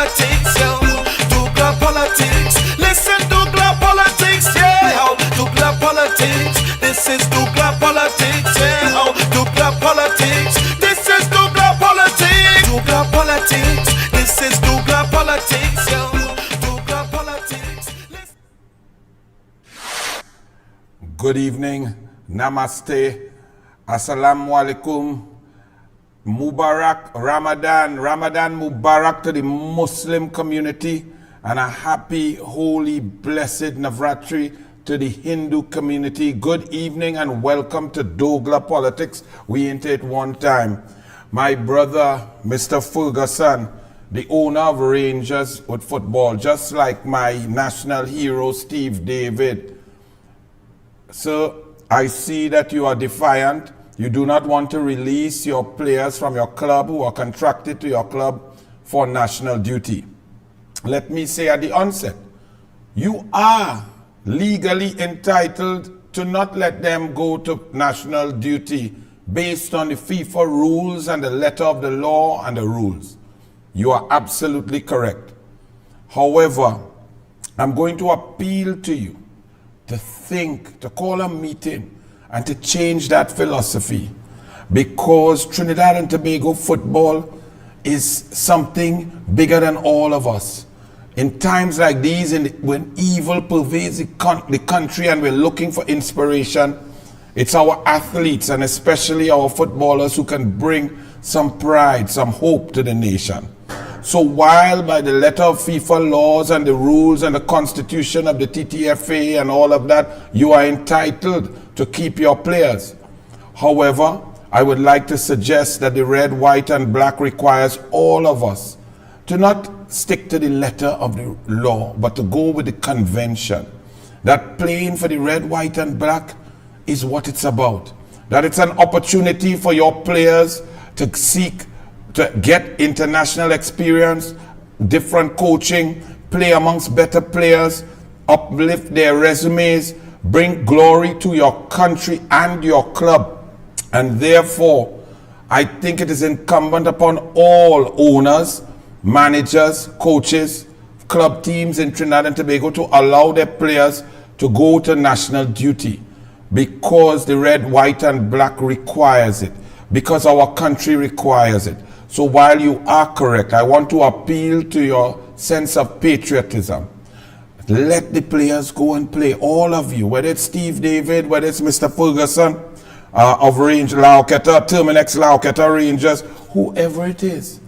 douglARpolitics, yo. douglARpolitics. Listen, douglARpolitics, yeah. douglARpolitics. This is douglARpolitics, yeah. douglARpolitics. This is douglARpolitics. douglARpolitics. This is douglARpolitics, yo. douglARpolitics. Good evening, namaste, assalamu alaikum, Mubarak, Ramadan Mubarak to the Muslim community, and a happy, holy, blessed Navratri to the Hindu community. Good evening and welcome to douglARpolitics. We into it one time. My brother, Mr. Ferguson, the owner of Rangers with football, just like my national hero, Steve David. So I see that you are defiant. You do not want to release your players from your club who are contracted to your club for national duty. Let me say at the onset, you are legally entitled to not let them go to national duty based on the FIFA rules and the letter of the law and the rules. You are absolutely correct. However, I'm going to appeal to you to think, to call a meeting and to change that philosophy, because Trinidad and Tobago football is something bigger than all of us. In times like these, when evil pervades the country and we're looking for inspiration, it's our athletes and especially our footballers who can bring some pride, some hope to the nation. So while by the letter of FIFA laws and the rules and the constitution of the TTFA and all of that, you are entitled to keep your players. However, I would like to suggest that the red, white and black requires all of us to not stick to the letter of the law, but to go with the convention. That playing for the red, white and black is what it's about. That it's an opportunity for your players to seek to get international experience, different coaching, play amongst better players, uplift their resumes, bring glory to your country and your club. And therefore, I think it is incumbent upon all owners, managers, coaches, club teams in Trinidad and Tobago to allow their players to go to national duty, because the red, white and black requires it, because our country requires it. So while you are correct, I want to appeal to your sense of patriotism. Let the players go and play, all of you, whether it's Steve David, whether it's Mr. Ferguson of Range Lauketa, Terminex Lauketa Rangers, whoever it is.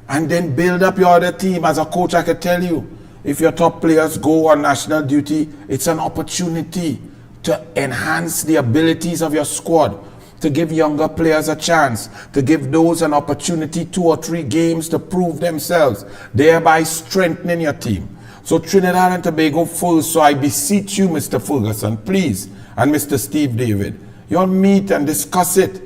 And then build up your other team. As a coach, I can tell you, if your top players go on national duty, it's an opportunity to enhance the abilities of your squad, to give younger players a chance, to give those an opportunity, 2 or 3 games to prove themselves, thereby strengthening your team. So Trinidad and Tobago first, so I beseech you, Mr. Ferguson, please, and Mr. Steve David, you'll meet and discuss it.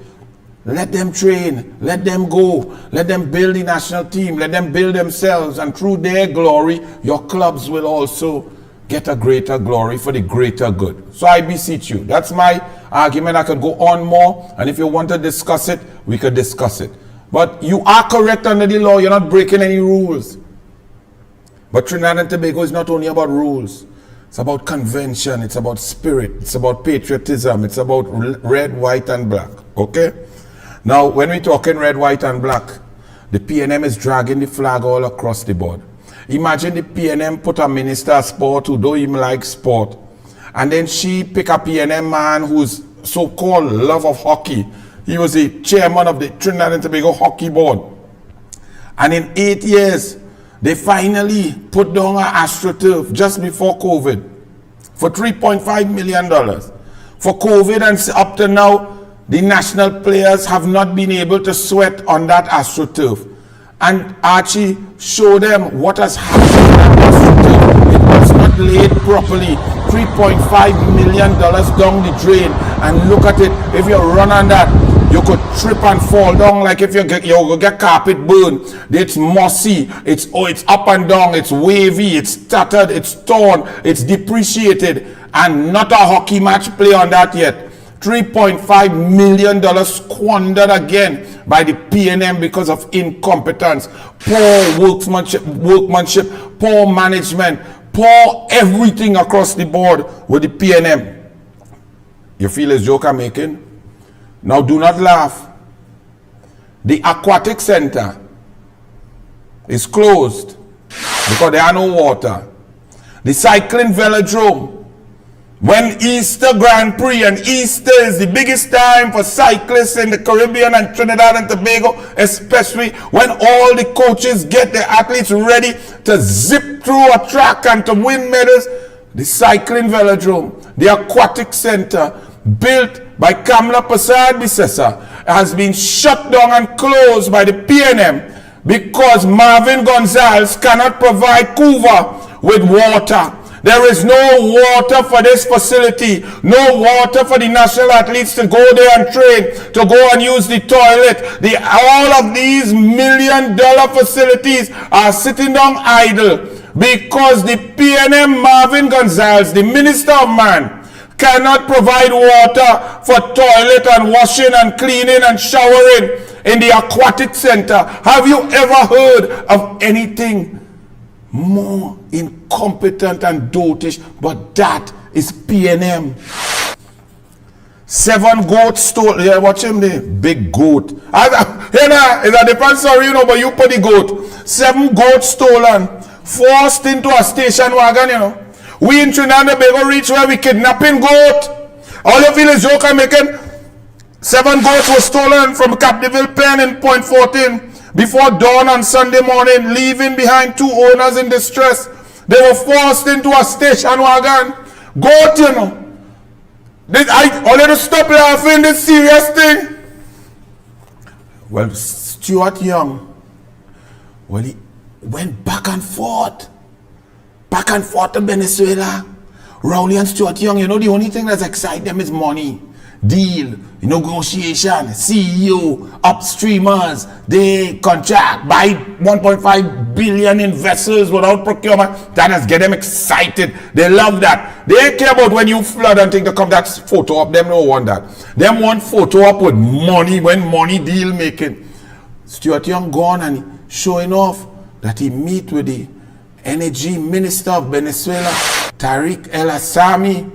Let them train, let them go, let them build the national team, let them build themselves, and through their glory, your clubs will also get a greater glory for the greater good. So I beseech you. That's my argument. I could go on more, and if you want to discuss it, we could discuss it. But you are correct under the law. You're not breaking any rules. But Trinidad and Tobago is not only about rules. It's about convention. It's about spirit. It's about patriotism. It's about red, white, and black. Okay? Now, when we're talking red, white, and black, the PNM is dragging the flag all across the board. Imagine the PNM put a minister of sport who don't even like sport, and then she pick a PNM man who's so-called love of hockey. He was the chairman of the Trinidad and Tobago Hockey Board. And in 8 years, they finally put down an AstroTurf just before COVID for $3.5 million. For COVID and up to now, the national players have not been able to sweat on that AstroTurf. And Archie showed them what has happened. It was not laid properly. $3.5 million down the drain. And look at it. If you run on that, you could trip and fall down like if you get carpet burn. It's mossy. It's up and down. It's wavy. It's tattered. It's torn. It's depreciated. And not a hockey match play on that yet. $3.5 million squandered again by the PNM because of incompetence, poor workmanship, poor management, poor everything across the board with the PNM. You feel this joke I'm making? Now do not laugh. The aquatic center is closed because there are no water. The cycling velodrome, when Easter Grand Prix, and Easter is the biggest time for cyclists in the Caribbean and Trinidad and Tobago, especially when all the coaches get their athletes ready to zip through a track and to win medals, the cycling velodrome, the aquatic center, built by Kamla Prasad Bisesa, has been shut down and closed by the PNM because Marvin Gonzalez cannot provide Cuba with water. There is no water for this facility, no water for the national athletes to go there and train, to go and use the toilet. All of these $1 million facilities are sitting down idle because the PNM Marvin Gonzalez, the Minister of Man, cannot provide water for toilet and washing and cleaning and showering in the aquatic center. Have you ever heard of anything more incompetent and dotish? But that is PNM. 7 goats stole. Yeah, watch him there. Big goat. It's a different story, but you put the goat. 7 goats stolen, forced into a station wagon, We in Trinidad and Tobago reach where we kidnapping goat. All you feel is joke I'm making. 7 goats were stolen from Capdeville Pen in Point 14 before dawn on Sunday morning, leaving behind 2 owners in distress. They were forced into a station wagon. Goat, I wanted to stop laughing, this serious thing. Well, Stuart Young, he went back and forth to Venezuela. Rowley and Stuart Young, the only thing that's exciting them is money. Deal, negotiation, CEO, upstreamers, they contract, buy 1.5 billion in vessels without procurement. That has get them excited. They love that. They care about when you flood and think to come that photo up. Them don't want that. Them want photo up with money, when money deal making. Stuart Young gone and showing off that he meet with the Energy Minister of Venezuela, Tariq El Assami.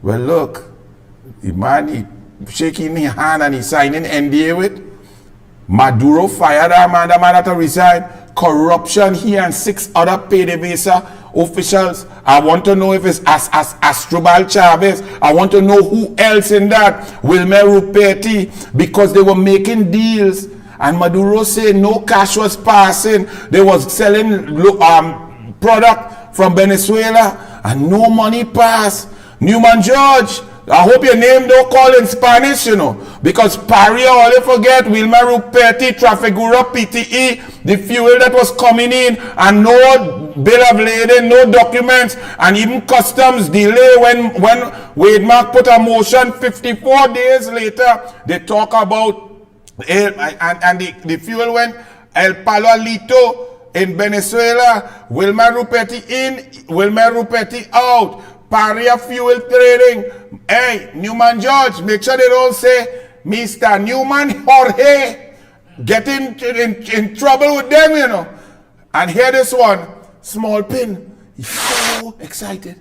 Well, look, the man, he shaking his hand and he signing NDA with. Maduro fired that man had to resign. Corruption here and 6 other PDVSA officials. I want to know if it's Astrobal Chavez. I want to know who else in that. Wilmer Ruperti, because they were making deals. And Maduro said no cash was passing. They was selling product from Venezuela and no money passed. Newman George, I hope your name don't call in Spanish, because Paria, all you forget, Wilmer Ruperti, Trafigura, PTE, the fuel that was coming in, and no bill of lading, no documents, and even customs delay when Wademark put a motion 54 days later, they talk about, and the fuel went El Palo Alito in Venezuela, Wilmer Ruperti in, Wilmer Ruperti out. Paria fuel trading. Hey, Newman George, make sure they don't say Mr. Newman Jorge getting in trouble with them, And hear this one, small pin. He's so excited.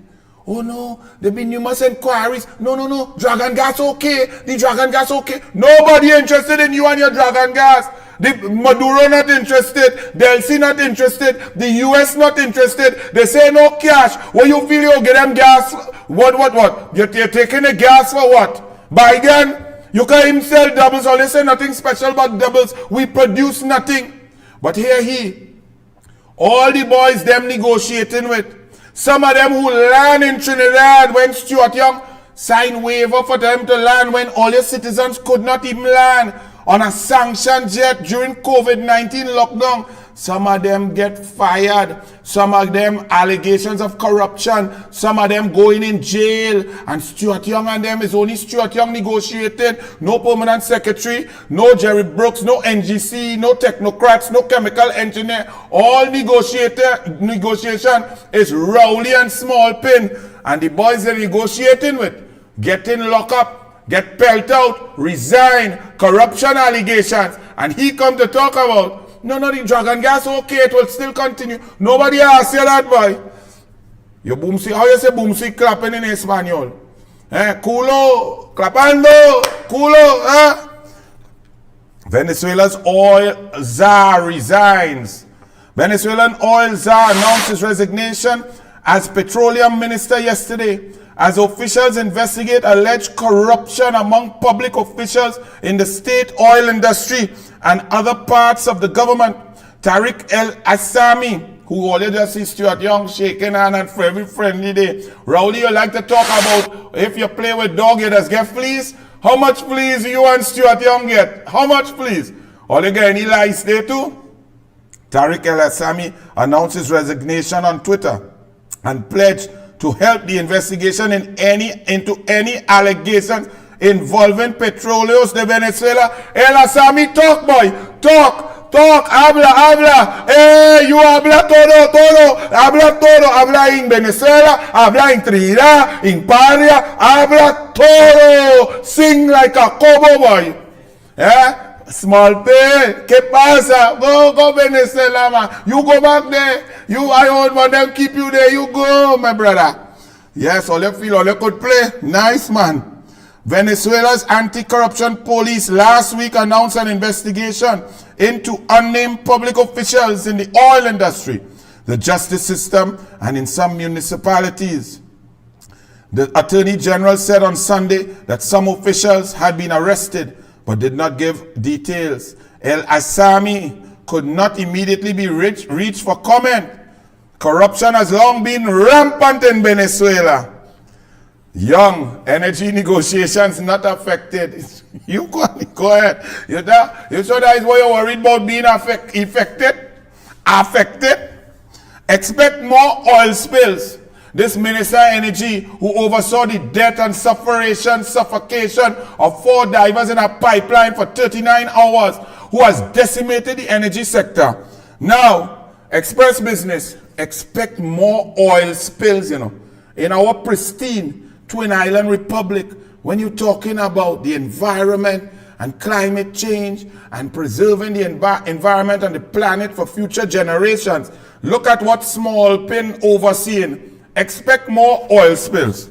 Oh no, there been numerous inquiries. No, dragon gas okay. The dragon gas okay. Nobody interested in you and your dragon gas. The Maduro not interested, Delcy not interested, the US not interested. They say no cash. What you feel you get them gas? What? You're taking the gas for what? Biden? You can even sell doubles. Or they say nothing special about doubles. We produce nothing. But here all the boys them negotiating with. Some of them who land in Trinidad when Stuart Young signed waiver for them to land when all your citizens could not even land on a sanctioned jet during COVID-19 lockdown. Some of them get fired. Some of them allegations of corruption. Some of them going in jail. And Stuart Young and them is only Stuart Young negotiated. No permanent secretary, no Jerry Brooks, no NGC, no technocrats, no chemical engineer. All negotiation is Rowley and Small Pin. And the boys they're negotiating with, getting locked up get pelt out, resign, corruption allegations, and he come to talk about, no, the dragon gas, okay, it will still continue. Nobody asked you that, boy. You boomsy, how you say boomsy clapping in Espanol? Culo, clapando, culo, Venezuela's oil czar resigns. Venezuelan oil czar announced his resignation as petroleum minister yesterday as officials investigate alleged corruption among public officials in the state oil industry and other parts of the government. Tariq El-Assami, who already just see Stuart Young shaking hand and very friendly day. Rowdy, you like to talk about if you play with dog, you just get fleas. How much fleas you and Stuart Young get? How much fleas? All you get any lies there too? Tariq El-Assami announced his resignation on Twitter and pledged to help the investigation into any allegations involving Petróleos de Venezuela. El-Assami, talk, boy, talk, habla, you habla todo, habla en Venezuela, habla en Trinidad, en Patria, habla todo, sing like a cobo boy, small pay, ¿qué pasa? Go Venezuela, man, you go back there, I hold one, them keep you there, you go, my brother. Yes, all you feel, all you could play, nice, man. Venezuela's anti-corruption police last week announced an investigation into unnamed public officials in the oil industry, the justice system, and in some municipalities. The Attorney General said on Sunday that some officials had been arrested but did not give details. El-Assami could not immediately be reached for comment. Corruption has long been rampant in Venezuela. Young energy negotiations not affected. You go ahead. You sure that is what you're worried about being affected? Expect more oil spills. This Minister of Energy, who oversaw the death and suffocation of 4 divers in a pipeline for 39 hours, who has decimated the energy sector. Now, express business, expect more oil spills, in our pristine Twin Island Republic, when you're talking about the environment and climate change and preserving the environment and the planet for future generations. Look at what Small Pin overseeing. Expect more oil spills.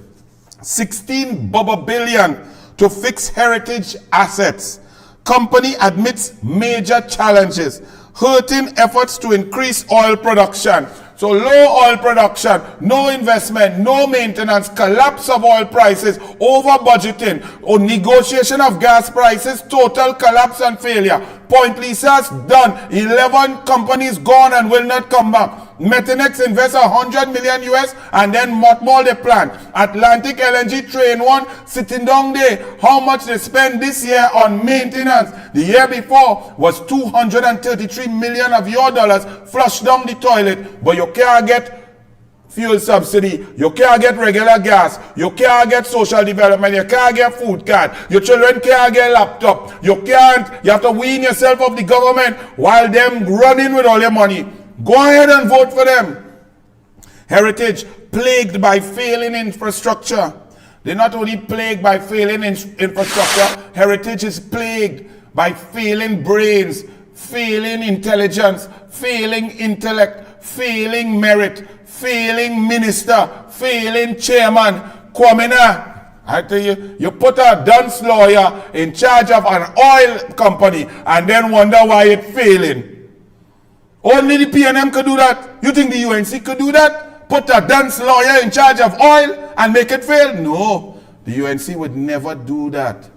16 billion to fix heritage assets. Company admits major challenges, hurting efforts to increase oil production. So low oil production, no investment, no maintenance, collapse of oil prices, over budgeting, or negotiation of gas prices, total collapse and failure. Point Lisa's done. 11 companies gone and will not come back. Methanex invests $100 million US and then mothball the plant. Atlantic LNG Train 1 sitting down there. How much they spend this year on maintenance? The year before was $233 million of your dollars flushed down the toilet, but you can't get fuel subsidy, you can't get regular gas, you can't get social development, you can't get food card, your children can't get laptop, you have to wean yourself off the government while them running with all your money. Go ahead and vote for them. Heritage, plagued by failing infrastructure. They're not only plagued by failing infrastructure, Heritage is plagued by failing brains, failing intelligence, failing intellect, failing merit, failing minister, failing chairman. Kwamina, I tell you, you put a dunce lawyer in charge of an oil company and then wonder why it's failing. Only the PNM could do that. You think the UNC could do that? Put a dunce lawyer in charge of oil and make it fail? No, the UNC would never do that.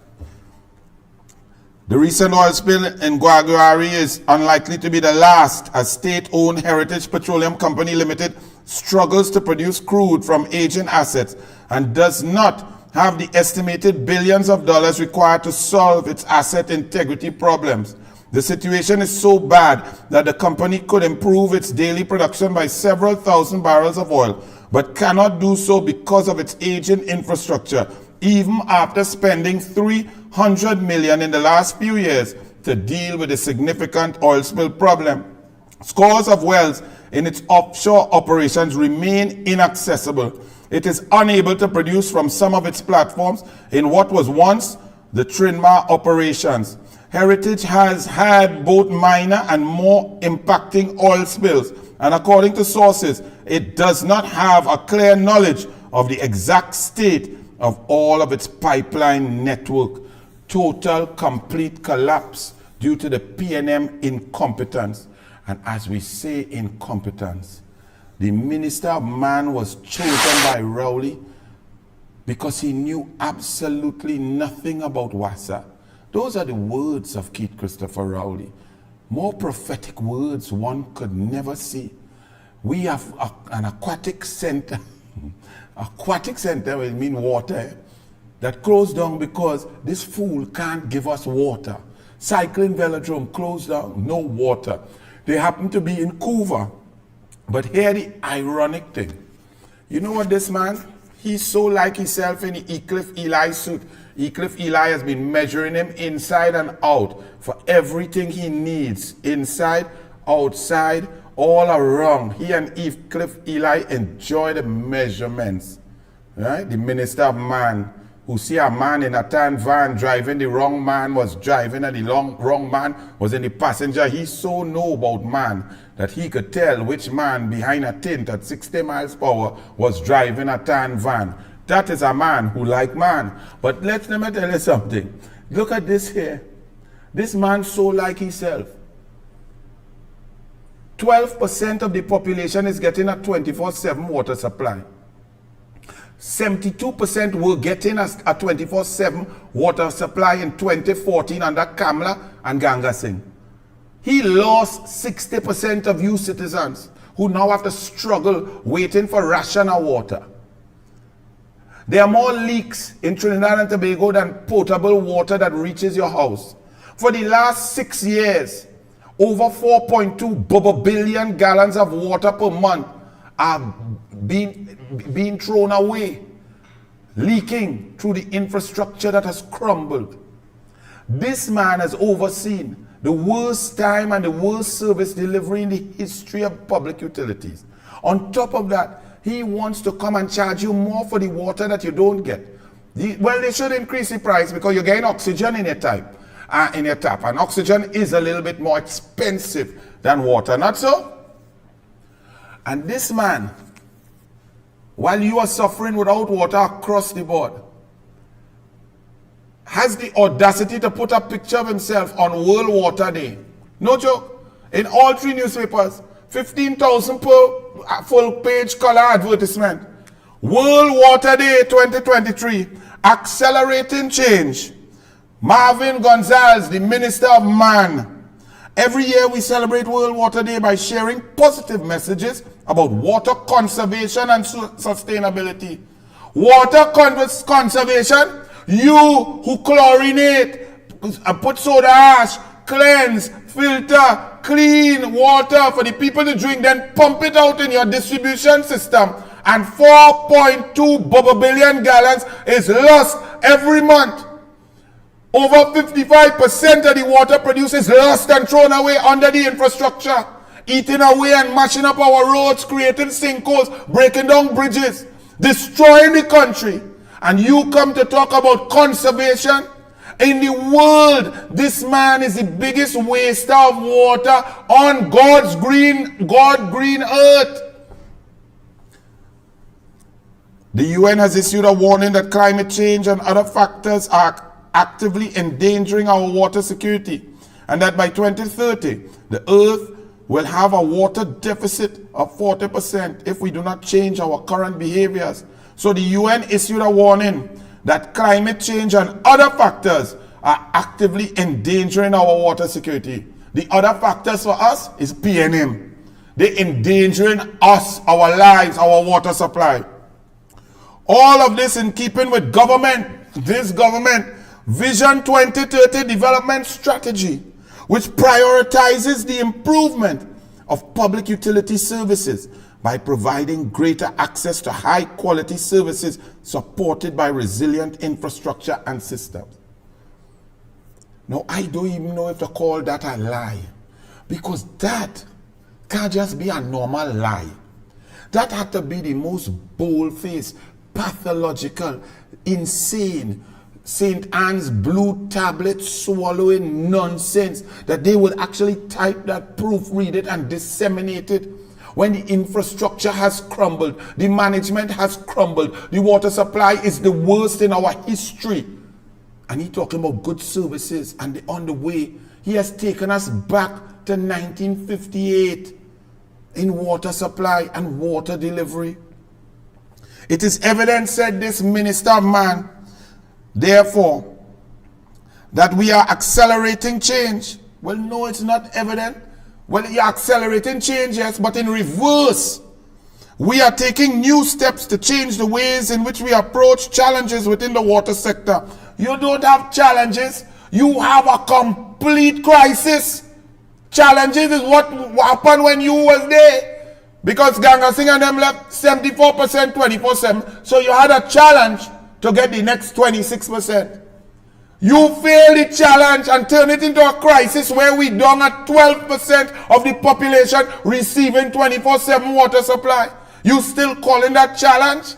The recent oil spill in Guaguari is unlikely to be the last, as state-owned Heritage Petroleum Company Limited struggles to produce crude from aging assets and does not have the estimated billions of dollars required to solve its asset integrity problems. The situation is so bad that the company could improve its daily production by several thousand barrels of oil, but cannot do so because of its aging infrastructure, even after spending $300 million in the last few years to deal with a significant oil spill problem. Scores of wells in its offshore operations remain inaccessible, it is unable to produce from some of its platforms in what was once the Trinma operations. Heritage has had both minor and more impacting oil spills, and according to sources, it does not have a clear knowledge of the exact state of all of its pipeline network. Total, complete collapse due to the PNM incompetence. And as we say incompetence, the Minister of Man was chosen by Rowley because he knew absolutely nothing about WASA. Those are the words of Keith Christopher Rowley. More prophetic words one could never see. We have an aquatic center. Aquatic center will mean water, that closed down because this fool can't give us water. Cycling velodrome closed down, no water. They happen to be in Couva. But here the ironic thing. You know what this man? He's so like himself in the Eclipse Eli suit. Eclipse Eli has been measuring him inside and out for everything he needs. Inside, outside, all around. He and Eclipse Eli enjoy the measurements. Right? The Minister of Man, who see a man in a tan van driving, the wrong man was driving and the wrong man was in the passenger. He so know about man that he could tell which man behind a tint at 60 miles per hour was driving a tan van. That is a man who like man. But let me tell you something. Look at this here. This man so like himself. 12% of the population is getting a 24/7 water supply. 72% were getting a 24/7 water supply in 2014 under Kamla and Ganga Singh. He lost 60% of you citizens who now have to struggle waiting for ration of water. There are more leaks in Trinidad and Tobago than potable water that reaches your house. For the last 6 years, over 4.2 billion gallons of water per month are being thrown away, leaking through the infrastructure that has crumbled. This man has overseen the worst time and the worst service delivery in the history of public utilities. On top of that, he wants to come and charge you more for the water that you don't get. Well, they should increase the price because you're getting oxygen in your tap. And oxygen is a little bit more expensive than water, not so? And this man, while you are suffering without water across the board, has the audacity to put a picture of himself on World Water Day. No joke. In all 3 newspapers, 15,000 per full-page color advertisement. World Water Day 2023, accelerating change. Marvin Gonzalez, the Minister of Man. Every year we celebrate World Water Day by sharing positive messages about water conservation and sustainability. Water conservation, you who chlorinate, put soda ash, cleanse, filter, clean water for the people to drink, then pump it out in your distribution system. And 4.2 billion gallons is lost every month. Over 55% of the water produced is lost and thrown away under the infrastructure, eating away and mashing up our roads, creating sinkholes, breaking down bridges, destroying the country. And you come to talk about conservation? In the world, this man is the biggest waster of water on God's green earth. The UN has issued a warning that climate change and other factors are actively endangering our water security, and that by 2030, the earth will have a water deficit of 40% if we do not change our current behaviors. So the UN issued a warning that climate change and other factors are actively endangering our water security. The other factors for us is PNM. They're endangering us, our lives, our water supply. All of this in keeping with this government Vision 2030 development strategy, which prioritizes the improvement of public utility services by providing greater access to high quality services supported by resilient infrastructure and systems. Now, I don't even know if to call that a lie, because that can't just be a normal lie. That had to be the most bold-faced, pathological, insane, St. Anne's blue tablet swallowing nonsense that they would actually type that, proofread it, and disseminate it. When the infrastructure has crumbled, the management has crumbled, the water supply is the worst in our history. And he talking about good services, and on the way, he has taken us back to 1958 in water supply and water delivery. It is evident, said this minister man, therefore, that we are accelerating change. Well, no, it's not evident. Well, you're accelerating change, yes, but in reverse. We are taking new steps to change the ways in which we approach challenges within the water sector. You don't have challenges. You have a complete crisis. Challenges is what happened when you was there. Because Ganga Singh and them left 74% 24/7. So you had a challenge to get the next 26%. You fail the challenge and turn it into a crisis where we down at 12% of the population receiving 24/7 water supply. You still calling that challenge?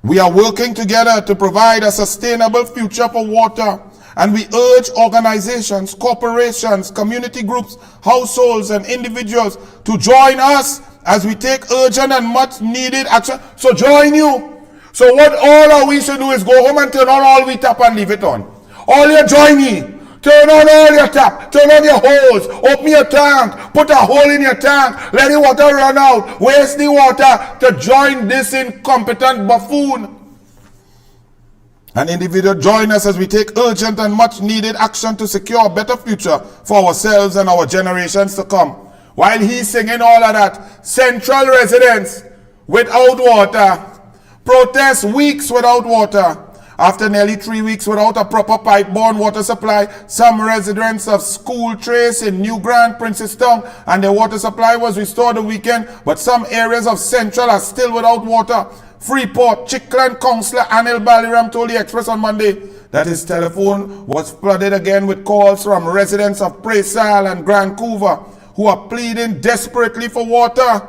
We are working together to provide a sustainable future for water, and we urge organizations, corporations, community groups, households, and individuals to join us as we take urgent and much needed action. So join you. So what all we should do is go home and turn on all we tap and leave it on. All you join me. Turn on all your tap, turn on your hose, open your tank, put a hole in your tank, let the water run out, waste the water to join this incompetent buffoon. An individual join us as we take urgent and much needed action to secure a better future for ourselves and our generations to come. While he's singing all of that, Central residents without water, protest weeks without water. After nearly 3 weeks without a proper pipe-borne water supply, some residents of School Trace in New Grand, Princestown, and their water supply was restored the weekend, but some areas of Central are still without water. Freeport, Chiclan Councillor Anil Baliram told the Express on Monday that his telephone was flooded again with calls from residents of Partisan and Vancouver who are pleading desperately for water.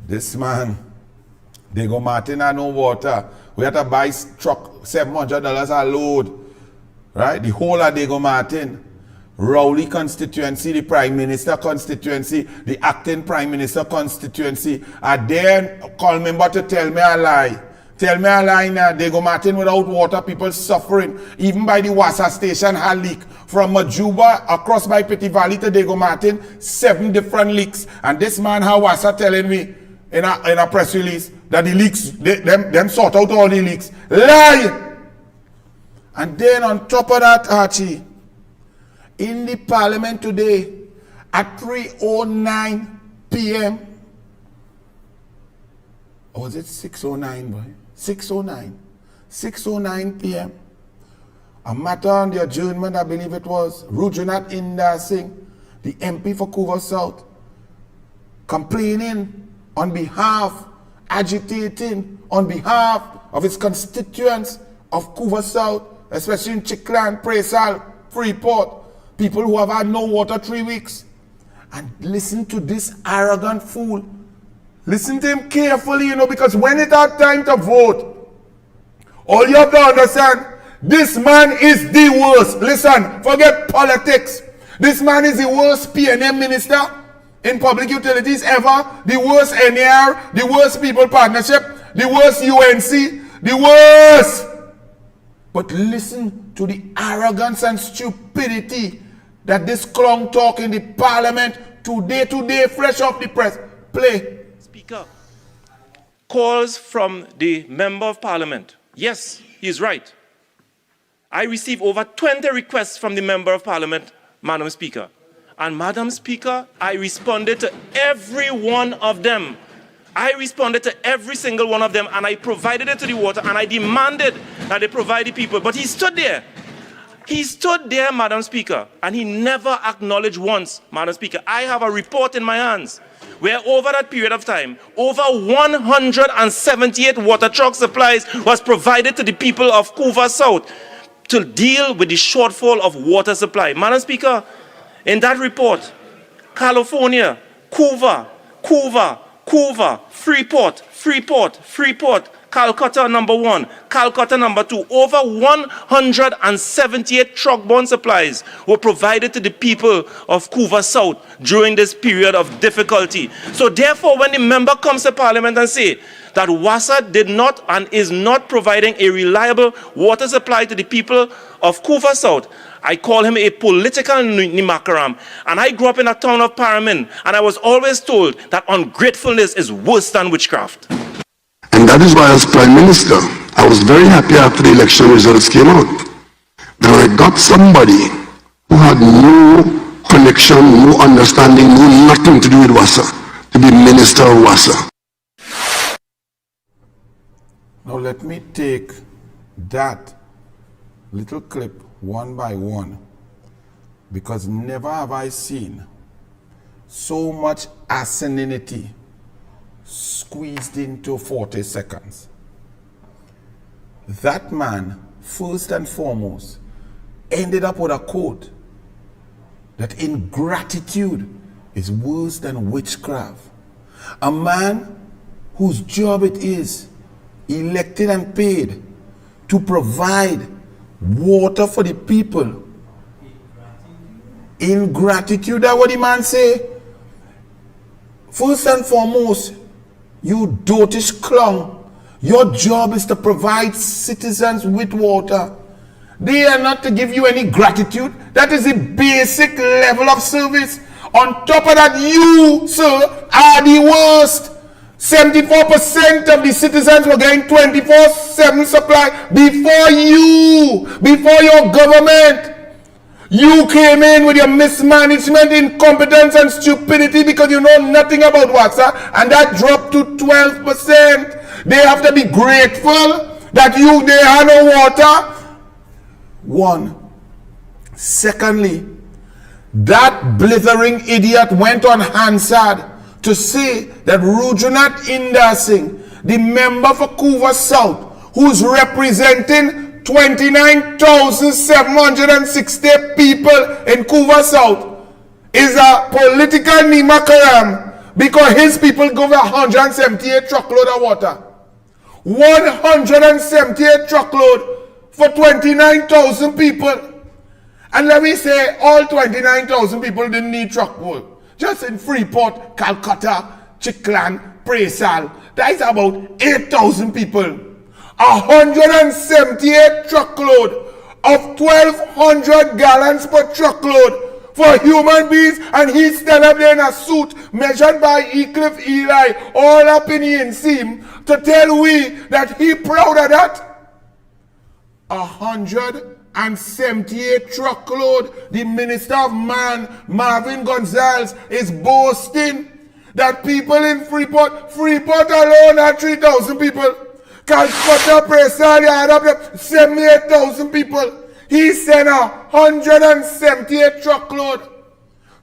This man, Diego Martin had no water. We had to buy truck $700 a load, right? The whole of Diego Martin, Rowley constituency, the Prime Minister constituency, the acting Prime Minister constituency, are there call member to tell me a lie. Tell me a lie now. Diego Martin without water, people suffering. Even by the Wassa station had leak. From Majuba across by Petit Valley to Diego Martin, 7 different leaks. And this man how Wassa telling me in a press release that the leaks, them sort out all the leaks. Lie! And then on top of that, Archie, in the Parliament today, at 3:09 p.m., or was it 6:09, boy? 6:09 p.m., a matter on the adjournment, I believe it was, Rujanath Indar Singh, the MP for Couva South, complaining on behalf, agitating on behalf of his constituents of Couva South, especially in Chiclan, Presal, Freeport, people who have had no water 3 weeks. And listen to this arrogant fool. Listen to him carefully, because when it's our time to vote, all you have to understand, this man is the worst. Listen, forget politics. This man is the worst PNM minister in public utilities ever, the worst NAR, the worst people partnership, the worst UNC, the worst. But listen to the arrogance and stupidity that this clown talk in the Parliament today, fresh off the press. Play. Speaker, calls from the Member of Parliament. Yes, he's right. I received over 20 requests from the Member of Parliament, Madam Speaker. And Madam Speaker, I responded to every one of them. I responded to every single one of them, and I provided it to the water, and I demanded that they provide the people. But he stood there. He stood there, Madam Speaker, and he never acknowledged once, Madam Speaker. I have a report in my hands where over that period of time, over 178 water truck supplies was provided to the people of Couva South to deal with the shortfall of water supply. Madam Speaker, in that report, California Couva, Freeport, Calcutta number 1, Calcutta number 2. Over 178 truck-borne supplies were provided to the people of Couva South during this period of difficulty. So therefore, when the member comes to Parliament and say that WASA did not and is not providing a reliable water supply to the people of Couva South, I call him a political nimakaram. And I grew up in a town of Paramin, and I was always told that ungratefulness is worse than witchcraft. And that is why, as Prime Minister, I was very happy after the election results came out. That I got somebody who had no connection, no understanding, no nothing to do with WASA, to be Minister of WASA. Now let me take that little clip one by one, because never have I seen so much asininity squeezed into 40 seconds. That man, first and foremost, ended up with a quote that ingratitude is worse than witchcraft. A man whose job it is, elected and paid, to provide water for the people. Ingratitude, that's what the man say. First and foremost, you dotish clown, your job is to provide citizens with water. They are not to give you any gratitude. That is the basic level of service. On top of that, you, sir, are the worst. 74% of the citizens were getting 24/7 supply before you, before your government. You came in with your mismanagement, incompetence, and stupidity because you know nothing about WASA, and that dropped to 12%. They have to be grateful that they have no water. One. Secondly, that blithering idiot went on Hansard to say that Rujunat Inder Singh, the member for Couva South, who's representing 29,760 people in Couva South, is a political nimakaram because his people give 178 truckload of water. 178 truckload for 29,000 people. And let me say, all 29,000 people didn't need truckload. Just in Freeport, Calcutta, Chiklan, Appraisal, that is about 8,000 people. 178 truckload of 1,200 gallons per truckload for human beings, and he stand up there in a suit measured by Eclipse Eli, all up in the inseam, to tell we that he proud of that. 178 truckload. The Minister of Man, Marvin Gonzalez, is boasting that people in Freeport alone are 3,000 people. Calcutta, Appraisal, you add up 78,000 people. He sent 178 truckload.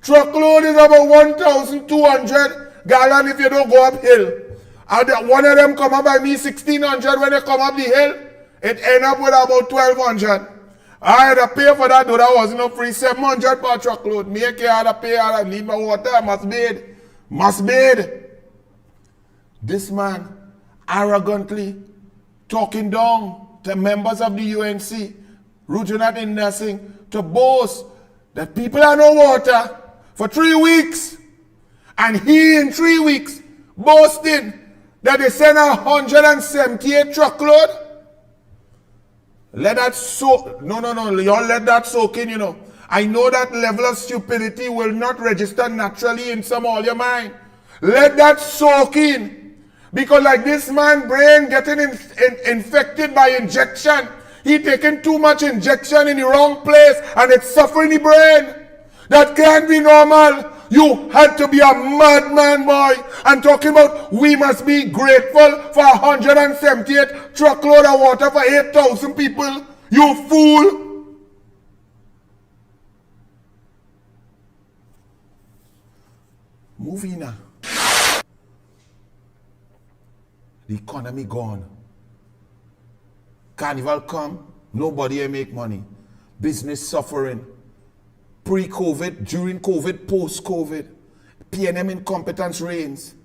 Truckload is about 1,200 gallon if you don't go uphill. And one of them come up by me 1,600 when they come up the hill. It end up with about 1,200. I had to pay for that, though that wasn't no free. 700 per truckload. Me I had to pay, I need my water, I must bathe. Must bathe. This man arrogantly talking down to members of the UNC, Rujunat Inder Singh, to boast that people have no water for 3 weeks. And he in 3 weeks boasting that they sent 178 truckload. Let that soak. No, y'all let that soak in, you know. I know that level of stupidity will not register naturally in some of your mind. Let that soak in. Because like this man brain getting infected by injection. He taking too much injection in the wrong place and it's suffering the brain. That can't be normal. You had to be a madman, boy. And talking about we must be grateful for 178 truckload of water for 8,000 people. You fool. Moving now. The economy gone. Carnival come, nobody make money. Business suffering. Pre-COVID, during COVID, post-COVID. PNM incompetence reigns.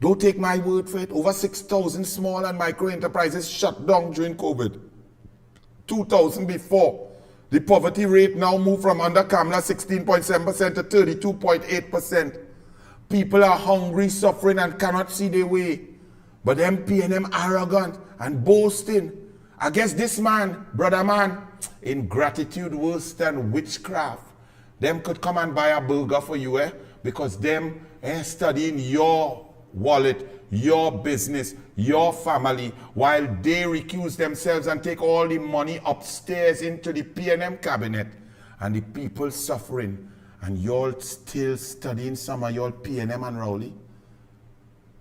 Don't take my word for it. Over 6,000 small and micro enterprises shut down during COVID. 2,000 before. The poverty rate now moved from under Kamala 16.7% to 32.8%. People are hungry, suffering, and cannot see their way. But them PNM arrogant and boasting. I guess this man, brother man, ingratitude worse than witchcraft. Them could come and buy a burger for you, because them studying your wallet, your business, your family, while they recuse themselves and take all the money upstairs into the PNM cabinet, and the people suffering, and y'all still studying some of y'all PNM and Rowley.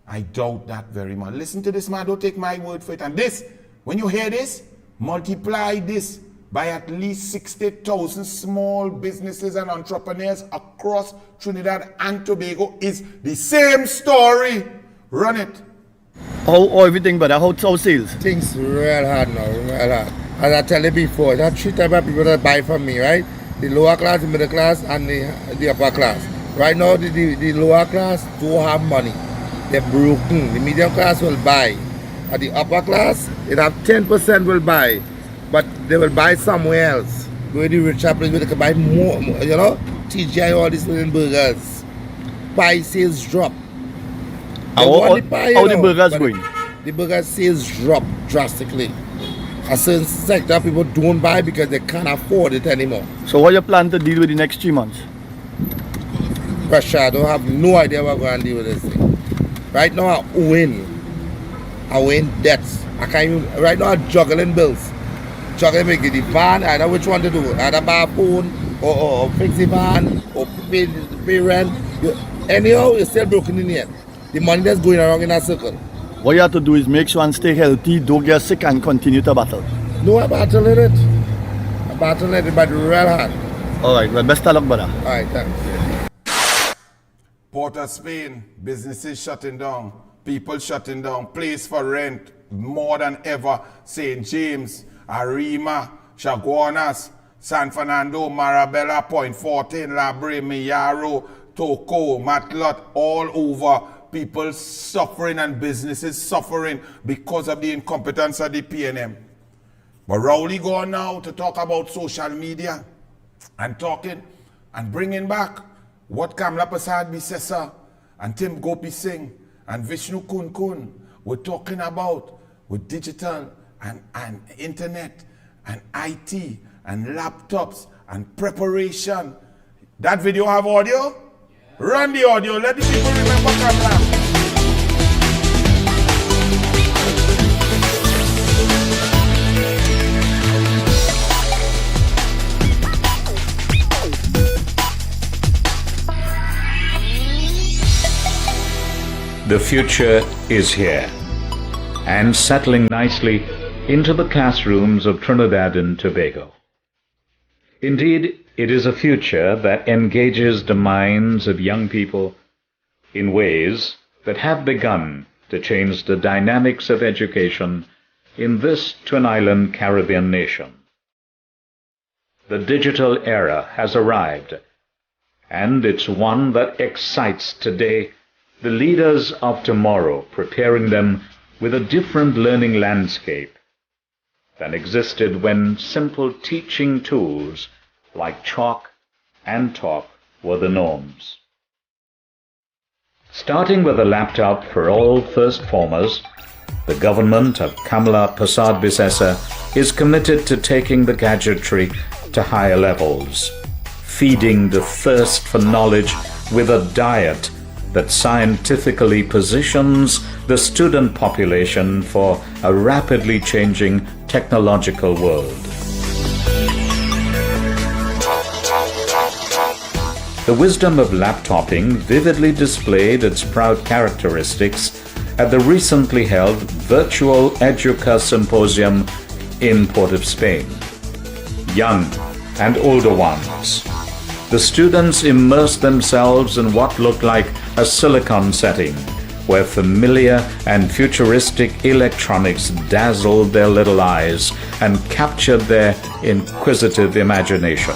I doubt that very much. Listen to this man, don't take my word for it. And this, when you hear this, multiply this by at least 60,000 small businesses and entrepreneurs across Trinidad and Tobago is the same story. Run it. How everything, but how sales? Things real hard now, real hard. As I tell you before, there are three types of people that buy from me, right? The lower class, the middle class, and the upper class. Right now, the lower class don't have money. They're broken. The medium class will buy. At the upper class, they have 10% will buy, but they will buy somewhere else. Go to the richer place where they can buy more, you know? TGI, all these little burgers. Buy sales drop. How the burgers going? The burger sales drop drastically. A certain sector of people don't buy because they can't afford it anymore. So what you plan to deal with the next 3 months? Pressure, I don't have no idea what I'm going to deal with this thing. Right now I own debts. I can't even, right now I'm juggling bills. Juggling making the van, I know which one to do. Either buy a phone or fix the van or pay rent. Anyhow, you're still broken in the end. The money that's going around in a circle. What you have to do is make sure and stay healthy, don't get sick, and continue to battle. No, I battle in it. I battle in it, but real hard. Alright, well, best of luck, brother. Alright, thanks. Port of Spain, businesses shutting down, people shutting down, place for rent more than ever. St. James, Arima, Chaguanas, San Fernando, Marabella, Point 14, Labre, Miyaro, Toco, Matlot, all over. People suffering and businesses suffering because of the incompetence of the PNM. But Rowley going now to talk about social media and talking and bringing back what Kamla Prasad Bisesa and Tim Gopi Singh and Vishnu Kun Kun were talking about with digital and internet and IT and laptops and preparation. That video have audio? Run the audio, let the people remember Kamla. The future is here and settling nicely into the classrooms of Trinidad and Tobago. Indeed, it is a future that engages the minds of young people in ways that have begun to change the dynamics of education in this Twin Island Caribbean nation. The digital era has arrived, and it's one that excites today the leaders of tomorrow, preparing them with a different learning landscape than existed when simple teaching tools like chalk and talk were the norms. Starting with a laptop for all first formers, the government of Kamla Prasad Bisesa is committed to taking the gadgetry to higher levels, feeding the thirst for knowledge with a diet that scientifically positions the student population for a rapidly changing technological world. The wisdom of laptoping vividly displayed its proud characteristics at the recently held Virtual Educa Symposium in Port of Spain. Young and older ones, the students immersed themselves in what looked like a silicon setting, where familiar and futuristic electronics dazzled their little eyes and captured their inquisitive imagination.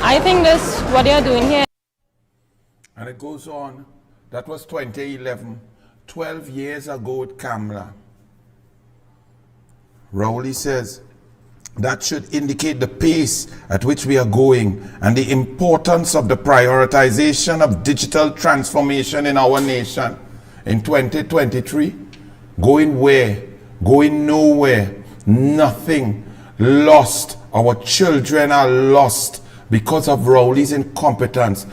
I think what they are doing here. And it goes on That was 2011. 12 years ago with Kamla. Rowley says, that should indicate the pace at which we are going and the importance of the prioritization of digital transformation in our nation. In 2023, going where? Going nowhere. Nothing. Lost. Our children are lost because of Rowley's incompetence.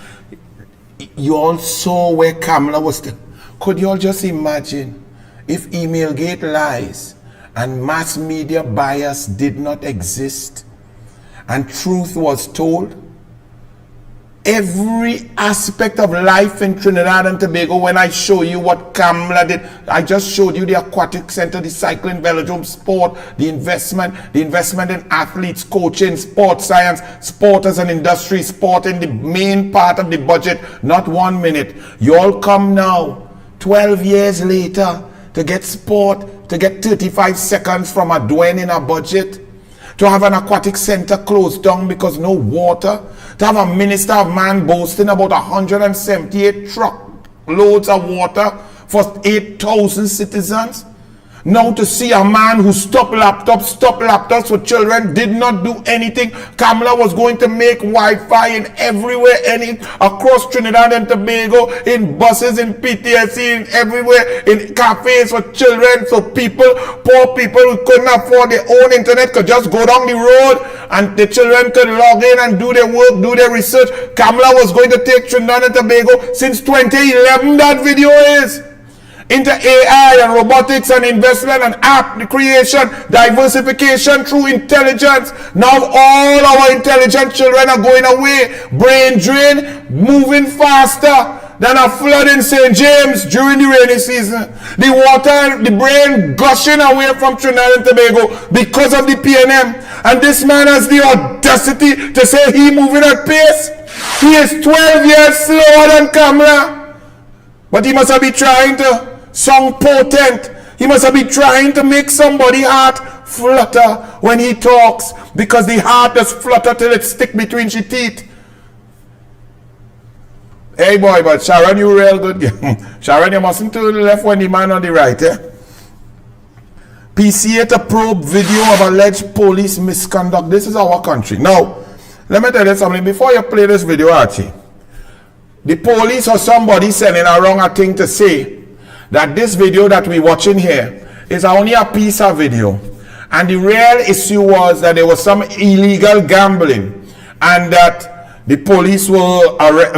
You all saw where Kamala was. Could you all just imagine if Emailgate lies and mass media bias did not exist and truth was told? Every aspect of life in Trinidad and Tobago, when I show you what Kamla did, I just showed you the aquatic center, the cycling velodrome, sport, the investment in athletes, coaching, sports science, sport as an industry, sport in the main part of the budget, not 1 minute. You all come now, 12 years later, to get sport, to get 35 seconds from a dwelling in a budget, to have an aquatic center closed down because no water, to have a minister of man boasting about 178 truck loads of water for 8,000 citizens. Now to see a man who stopped laptops for children, did not do anything. Kamala was going to make Wi-Fi in everywhere, across Trinidad and Tobago, in buses, in PTSC, in everywhere, in cafes for children, so poor people who couldn't afford their own internet could just go down the road and the children could log in and do their work, do their research. Kamala was going to take Trinidad and Tobago since 2011, that video is. Into AI and robotics and investment and app creation, diversification through intelligence. Now all our intelligent children are going away. Brain drain, moving faster than a flood in St. James during the rainy season. The water, the brain gushing away from Trinidad and Tobago because of the PNM. And this man has the audacity to say he moving at pace. He is 12 years slower than Kamala. But he must have been trying to sound potent. He must have been trying to make somebody's heart flutter when he talks, because the heart does flutter till it stick between your teeth. Hey boy, but Sharon, you real good. Sharon, you mustn't to the left when the man on the right, eh? PCA to probe video of alleged police misconduct. This is our country. Now, let me tell you something. Before you play this video, Archie, the police or somebody sending around a thing to say that this video that we're watching here is only a piece of video, and the real issue was that there was some illegal gambling, and that the police were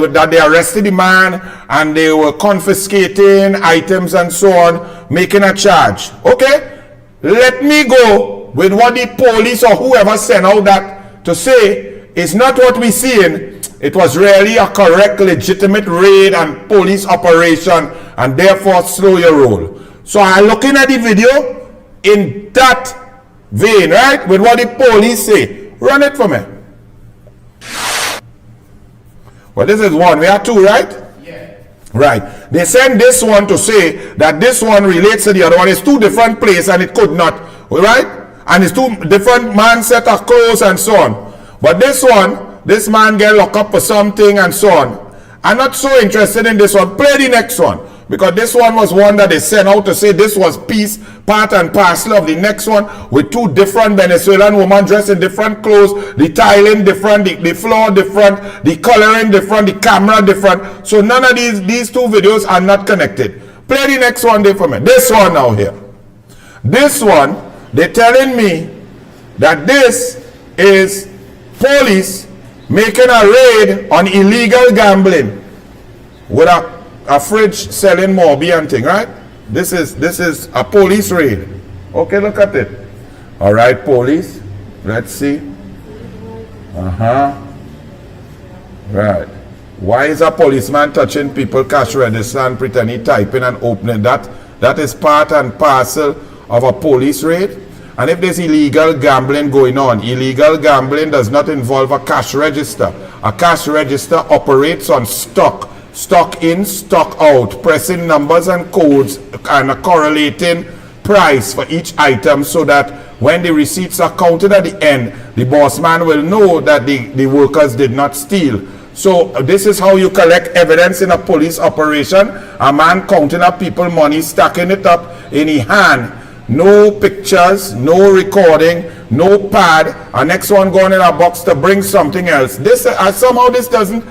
that they arrested the man and they were confiscating items and so on, making a charge. Okay, let me go with what the police or whoever sent out that to say is not what we're seeing. It was really a correct, legitimate raid and police operation, and therefore slow your roll. So I'm looking at the video in that vein, right? With what the police say. Run it for me. Well, this is one. We have two, right? Yeah. Right. They send this one to say that this one relates to the other one. It's two different places and it could not. Right? And it's two different man set of clothes and so on. But this one, this man get locked up for something and so on. I'm not so interested in this one. Play the next one. Because this one was one that they sent out to say this was piece, part and parcel of the next one, with two different Venezuelan women dressed in different clothes, the tiling different, the floor different, the coloring different, the camera different. So none of these two videos are not connected. Play the next one there for me. This one now here. This one, they're telling me that this is police making a raid on illegal gambling with a fridge selling Morbi and thing, right? This is a police raid. Okay, look at it. All right, police. Let's see. Right. Why is a policeman touching people cash register and pretending typing and opening that? That is part and parcel of a police raid. And if there's illegal gambling going on, illegal gambling does not involve a cash register. A cash register operates on stock. Stock in, stock out, pressing numbers and codes and a correlating price for each item, so that when the receipts are counted at the end, the boss man will know that the workers did not steal. So this is how you collect evidence in a police operation. A man counting up people money, stacking it up in his hand. No pictures, no recording, no pad. A next one going in a box to bring something else. This somehow this doesn't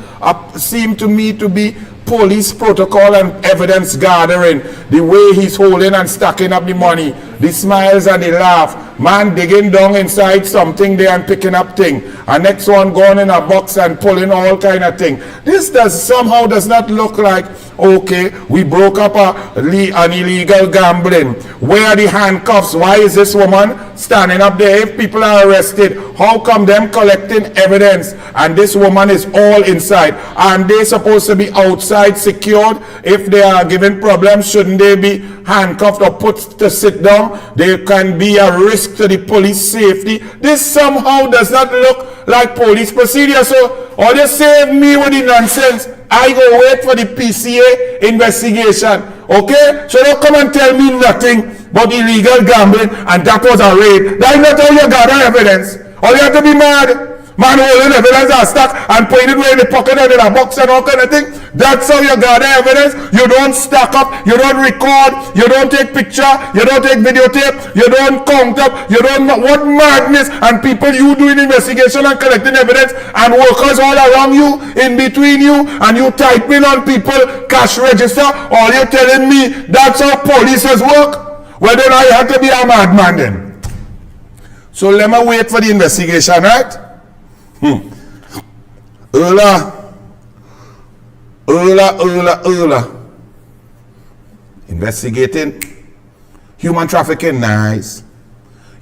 seem to me to be police protocol and evidence gathering. The way he's holding and stacking up the money, the smiles and the laugh, man digging down inside something there and picking up thing. A next one going in a box and pulling all kind of thing. This somehow does not look like, okay, we broke up an illegal gambling. Where are the handcuffs? Why is this woman standing up there? If people are arrested, how come them collecting evidence and this woman is all inside? And they supposed to be outside secured? If they are given problems, shouldn't they be handcuffed or put to sit down? There can be a risk to the police safety. This somehow does not look like police procedure. So all you save me with the nonsense. I go wait for the PCA investigation. Okay? So don't come and tell me nothing about illegal gambling and that was a raid. That's not how you gather evidence. Or you have to be mad. Man holding evidence and stuck and putting it in the pocket and in a box and all kind of thing. That's how you gather evidence. You don't stack up, you don't record, you don't take picture, you don't take videotape, you don't count up, you don't know what madness. And people, you doing investigation and collecting evidence and workers all around you, in between you, and you typing on people cash register. All you telling me that's how police work? Well then I have to be a madman then. So let me wait for the investigation, right? Investigating human trafficking, nice.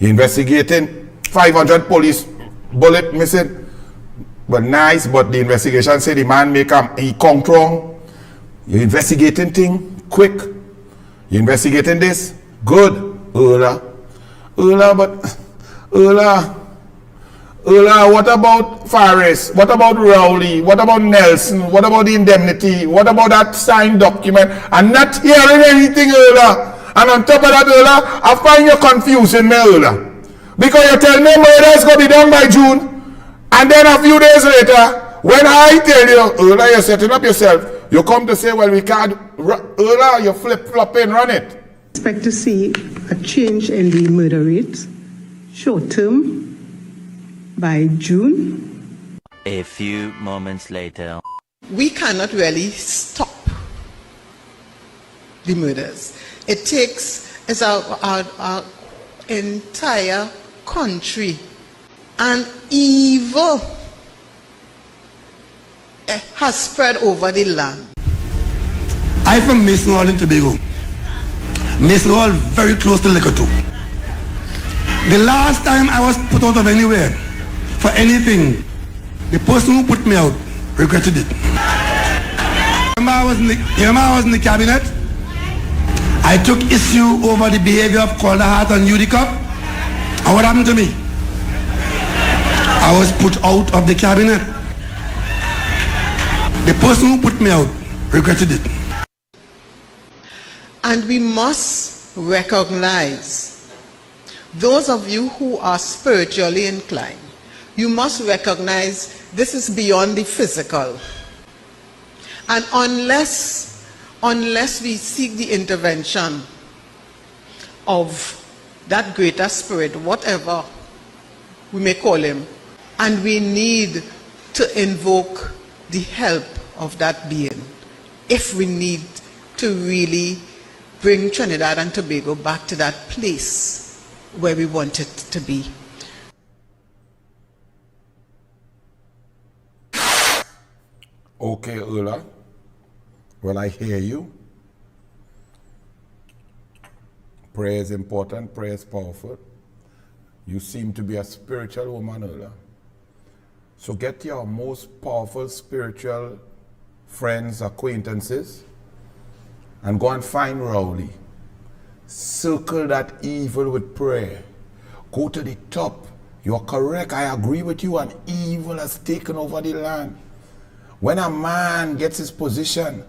You're investigating 500 police bullet missing, but nice. But the investigation say the man make he count wrong. You're investigating thing quick. You're investigating this good. What about Faris? What about Rowley? What about Nelson? What about the Indemnity? What about that signed document? I'm not hearing anything, And on top of that, I find you confusing me, because you tell me murders going to be done by June, and then a few days later, when I tell you, you're setting up yourself, you come to say, well, we can't, you flip-flopping, run it. Expect to see a change in the murder rate, short-term, by June. A few moments later. We cannot really stop the murders. It takes our entire country, and evil has spread over the land. I'm from Misconduct in Tobago. Misconduct very close to Liquor. The last time I was put out of anywhere for anything, the person who put me out regretted it. Remember I was in the cabinet? I took issue over the behavior of Calder Hart and Udicop. And what happened to me? I was put out of the cabinet. The person who put me out regretted it. And we must recognize, those of you who are spiritually inclined, you must recognize this is beyond the physical. And unless we seek the intervention of that greater spirit, whatever we may call him, and we need to invoke the help of that being, if we need to really bring Trinidad and Tobago back to that place where we want it to be. Okay, Ula. Well, I hear you. Prayer is important, prayer is powerful. You seem to be a spiritual woman, Ula. So get your most powerful spiritual friends, acquaintances, and go and find Rowley. Circle that evil with prayer. Go to the top. You're correct, I agree with you, and evil has taken over the land. When a man gets his position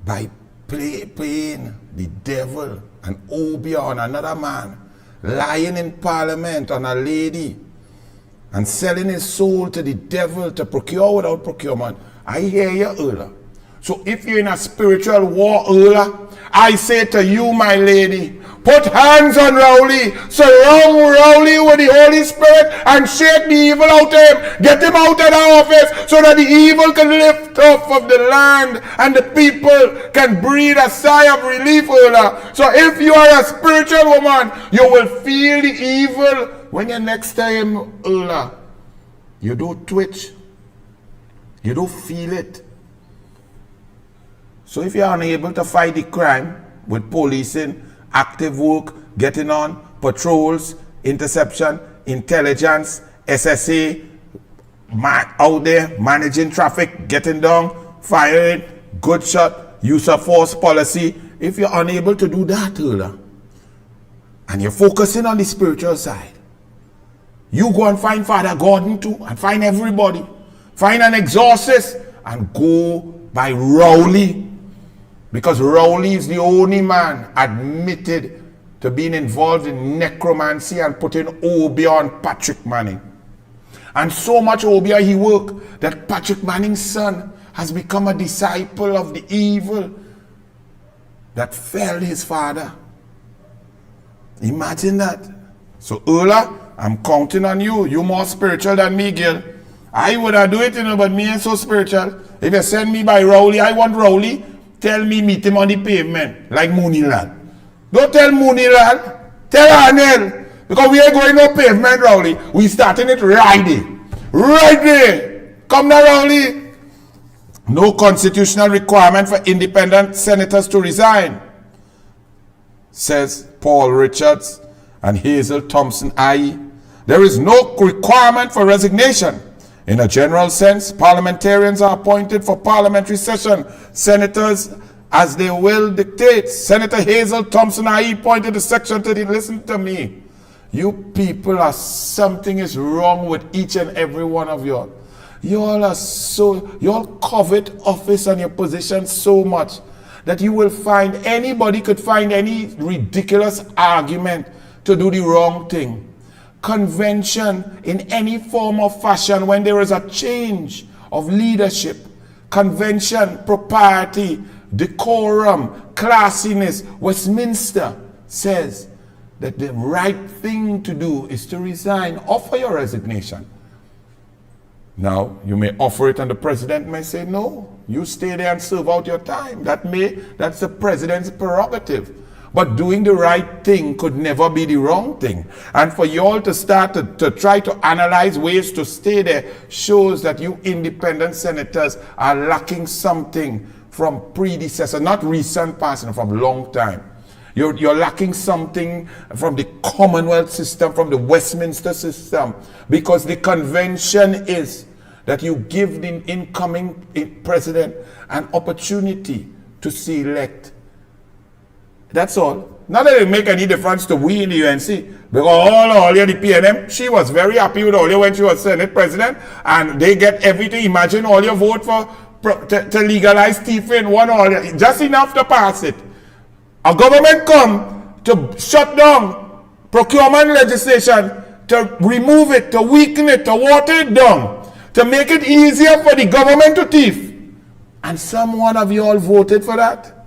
by playing the devil and obey on another man, lying in parliament on a lady, and selling his soul to the devil to procure without procurement. I hear you, Ola. So if you're in a spiritual war, Ola, I say to you, my lady, put hands on Rowley, surround Rowley with the Holy Spirit and shake the evil out of him. Get him out of the office so that the evil can lift off of the land and the people can breathe a sigh of relief, Ola. So if you are a spiritual woman, you will feel the evil when you next time, Ola. You don't twitch. You don't feel it. So if you're unable to fight the crime with policing, active work, getting on, patrols, interception, intelligence, SSA, out there, managing traffic, getting down, firing, good shot, use of force policy. If you're unable to do that, Ola, and you're focusing on the spiritual side, you go and find Father Gordon too, and find everybody. Find an exorcist and go by Rowley. Because Rowley is the only man admitted to being involved in necromancy and putting Obia on Patrick Manning. And so much Obia he worked that Patrick Manning's son has become a disciple of the evil that felled his father. Imagine that. So Ola, I'm counting on you. You're more spiritual than me, girl. I would have do it, but me ain't so spiritual. If you send me by Rowley, I want Rowley. Tell me meet him on the pavement, like Mooneyland. Don't tell Mooneyland, tell Anil. Because we ain't going no pavement, Rowley. We starting it right there. Right there. Come now, Rowley. No constitutional requirement for independent senators to resign, says Paul Richards and Hazel Thompson I. There is no requirement for resignation. In a general sense, parliamentarians are appointed for parliamentary session. Senators, as their will dictates. Senator Hazel Thompson I pointed to Section 30. Listen to me. You people are, something is wrong with each and every one of you. You all covet office and your position so much that you will find, anybody could find any ridiculous argument to do the wrong thing. Convention in any form or fashion, when there is a change of leadership, convention, propriety, decorum, classiness, Westminster says that the right thing to do is to resign. Offer your resignation. Now, you may offer it and the president may say, no, you stay there and serve out your time. That's the president's prerogative. But doing the right thing could never be the wrong thing. And for you all to start to try to analyze ways to stay there shows that you independent senators are lacking something from predecessor, not recent past, from long time. You're lacking something from the Commonwealth system, from the Westminster system, because the convention is that you give the incoming president an opportunity to select. That's all. Not that it make any difference to we in the UNC, because all the PNM, she was very happy with Olia when she was Senate President, and they get everything. Imagine all your vote to legalize thieving, one Olia, just enough to pass it. A government come to shut down procurement legislation, to remove it, to weaken it, to water it down, to make it easier for the government to thief. And some one of you all voted for that.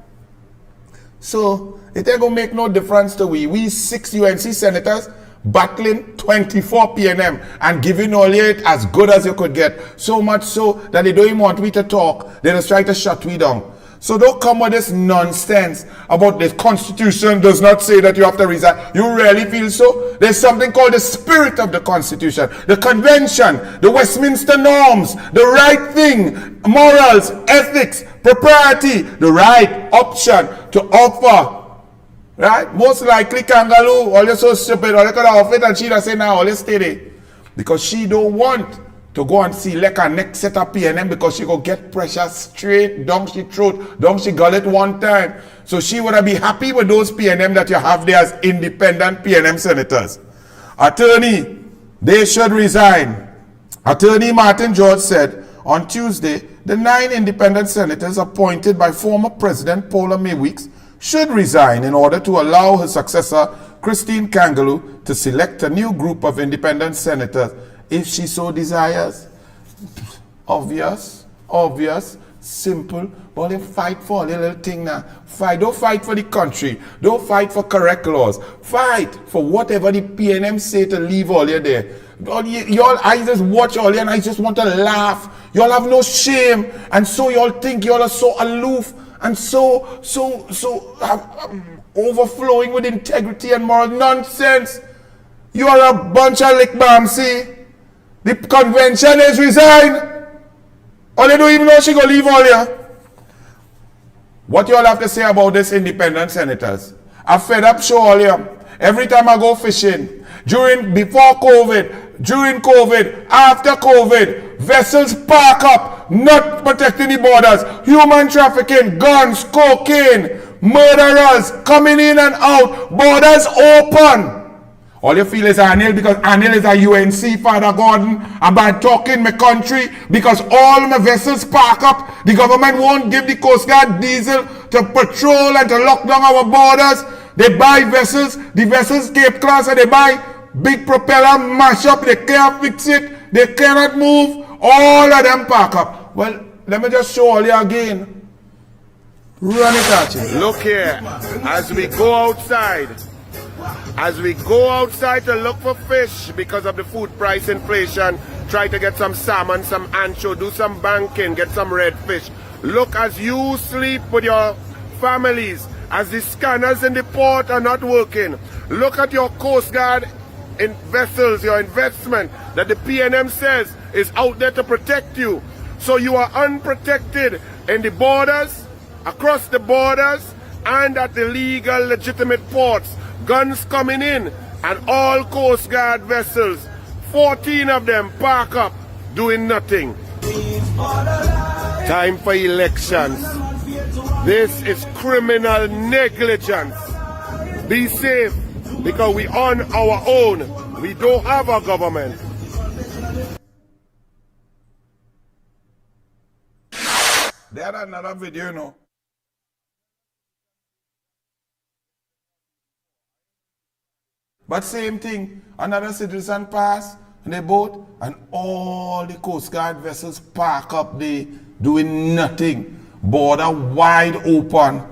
So it ain't gonna make no difference to we. We 6 UNC senators battling 24 PNM and giving all it as good as you could get. So much so that they don't even want me to talk. They just try to shut me down. So don't come with this nonsense about the Constitution does not say that you have to resign. You really feel so? There's something called the spirit of the Constitution, the Convention, the Westminster norms, the right thing, morals, ethics, propriety, the right option to offer. Right? Most likely Kangaloo, all you're so stupid, all you could have offered and she'd say, now, all you stay there. Because she don't want to go and select her next set of PNM because she go get pressure straight down she throat, down she gullet one time. So she would be happy with those PNM that you have there as independent PNM senators. Attorney, they should resign. Attorney Martin George said on Tuesday, the 9 independent senators appointed by former President Paula Mayweeks should resign in order to allow her successor, Christine Kangaloo, to select a new group of independent senators if she so desires. Obvious, simple. But they fight for a little thing now. Don't fight for the country. Don't fight for correct laws. Fight for whatever the PNM say to leave all you there. Y'all, I just watch all you and I just want to laugh. Y'all have no shame. And so y'all think y'all are so aloof and so overflowing with integrity and moral nonsense. You are a bunch of lick see? The convention is resigned. All they don't even know she gonna leave all you. What you all have to say about this independent senators? I'm fed up show all you. Every time I go fishing, before COVID, during COVID, after COVID, vessels park up, not protecting the borders, human trafficking, guns, cocaine, murderers coming in and out, borders open. All you feel is Anil because Anil is a UNC, Father Gordon, and by talking my country, because all my vessels park up, the government won't give the Coast Guard diesel to patrol and to lock down our borders. They buy vessels, the vessels Cape class, and they buy big propeller, mash up, they can't fix it, they cannot move, all of them park up. Well, let me just show all you again. Run it at you. Look here, as we go outside to look for fish because of the food price inflation, try to get some salmon, some ancho, do some banking, get some red fish. Look as you sleep with your families, as the scanners in the port are not working. Look at your Coast Guard in vessels, your investment that the PNM says is out there to protect you. So you are unprotected in the borders, across the borders, and at the legal, legitimate ports. Guns coming in, and all Coast Guard vessels, 14 of them park up, doing nothing. Time for elections. This is criminal negligence. Be safe, because we on our own. We don't have a government. There's another video, you know. But same thing, another citizen pass in the boat and all the Coast Guard vessels park up there doing nothing. Border wide open.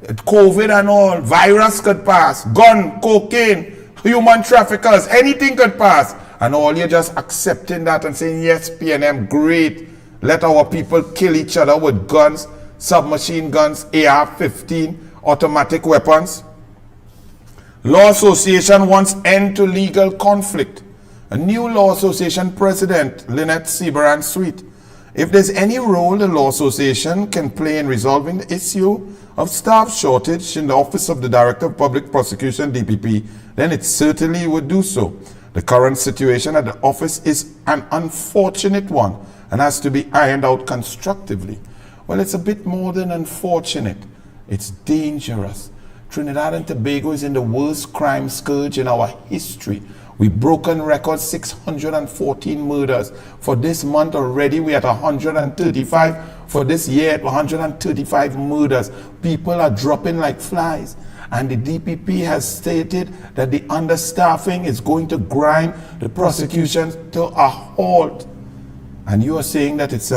COVID and all, virus could pass, gun, cocaine, human traffickers, anything could pass. And all you're just accepting that and saying, yes, PNM, great. Let our people kill each other with guns, submachine guns, AR-15, automatic weapons. Law Association wants end to legal conflict. A new Law Association president, Lynette Seabrand Sweet. If there's any role the Law Association can play in resolving the issue of staff shortage in the Office of the Director of Public Prosecution, DPP, then it certainly would do so. The current situation at the office is an unfortunate one and has to be ironed out constructively. Well, it's a bit more than unfortunate. It's dangerous. Trinidad and Tobago is in the worst crime scourge in our history. We've broken record 614 murders. For this month already, we're at 135. For this year, at 135 murders. People are dropping like flies. And the DPP has stated that the understaffing is going to grind the prosecution to a halt. And you are saying that it's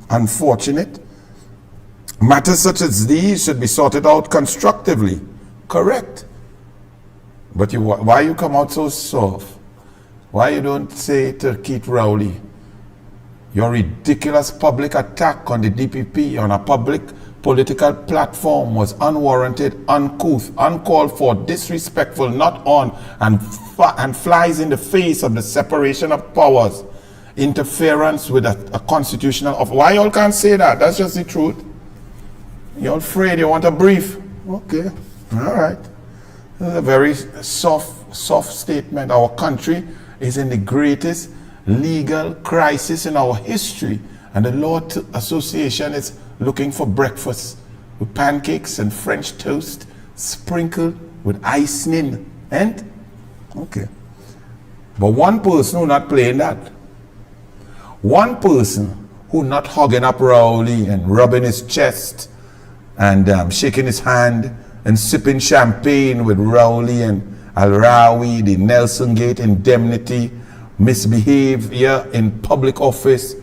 unfortunate? Matters such as these should be sorted out constructively. Correct. But why you come out so soft? Why you don't say to Keith Rowley, your ridiculous public attack on the DPP on a public political platform was unwarranted, uncouth, uncalled for, disrespectful, not on, and flies in the face of the separation of powers, interference with a constitutional office. Why y'all can't say that? That's just the truth. You're afraid you want a brief. Okay, all right. This is a very soft statement. Our country is in the greatest legal crisis in our history, and the Law Association is looking for breakfast with pancakes and French toast sprinkled with icing. And okay, but one person who not playing that, one person who not hugging up Rowley and rubbing his chest and shaking his hand and sipping champagne with Rowley and Al-Rawi, the Nelson Gate Indemnity, misbehavior in public office,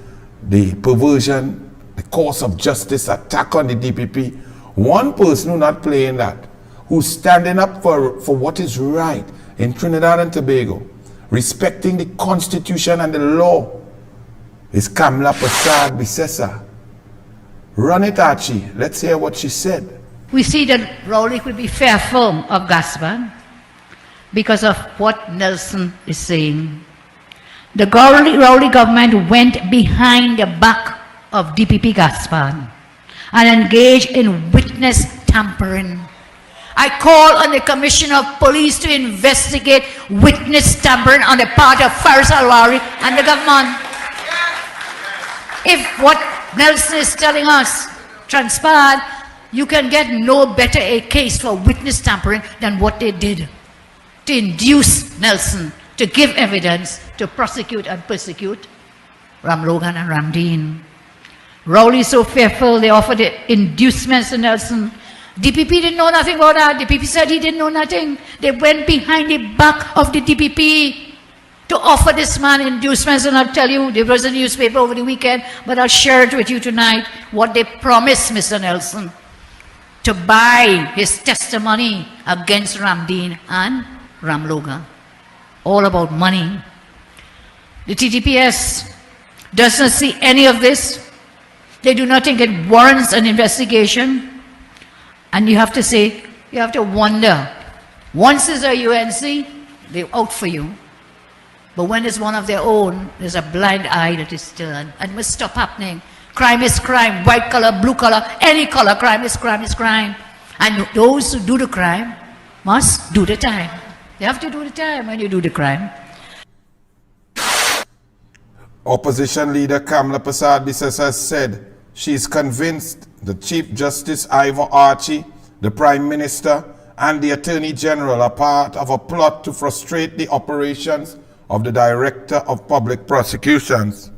the perversion, the course of justice, attack on the DPP. One person who's not playing that, who's standing up for what is right in Trinidad and Tobago, respecting the Constitution and the law, is Kamla Prasad Bisesa. Run it, Archie. Let's hear what she said. We see that Rowley could be fearful of Gaspar because of what Nelson is saying. The Rowley government went behind the back of DPP Gaspar and engaged in witness tampering. I call on the Commissioner of Police to investigate witness tampering on the part of Faris Alwari and the government. If what Nelson is telling us transpired, you can get no better a case for witness tampering than what they did to induce Nelson to give evidence to prosecute and persecute Ramlogan and Ramdeen. Rowley is so fearful, they offered the inducements to Nelson. DPP didn't know nothing about that. DPP said he didn't know nothing. They went behind the back of the DPP to offer this man inducements, and I'll tell you, there was a newspaper over the weekend, but I'll share it with you tonight, what they promised Mr. Nelson to buy his testimony against Ramdeen and Ramlogan. All about money. The TTPS does not see any of this. They do not think it warrants an investigation. And you have to say, you have to wonder, once it's a UNC, they're out for you. But when it's one of their own, there's a blind eye that is turned and must stop happening. Crime is crime, white color, blue color, any color, crime is crime is crime. And those who do the crime must do the time. You have to do the time when you do the crime. Opposition leader Kamla Prasad Bisesa said she is convinced the Chief Justice Ivor Archie, the Prime Minister, and the Attorney General are part of a plot to frustrate the operations of the Director of Public Prosecutions.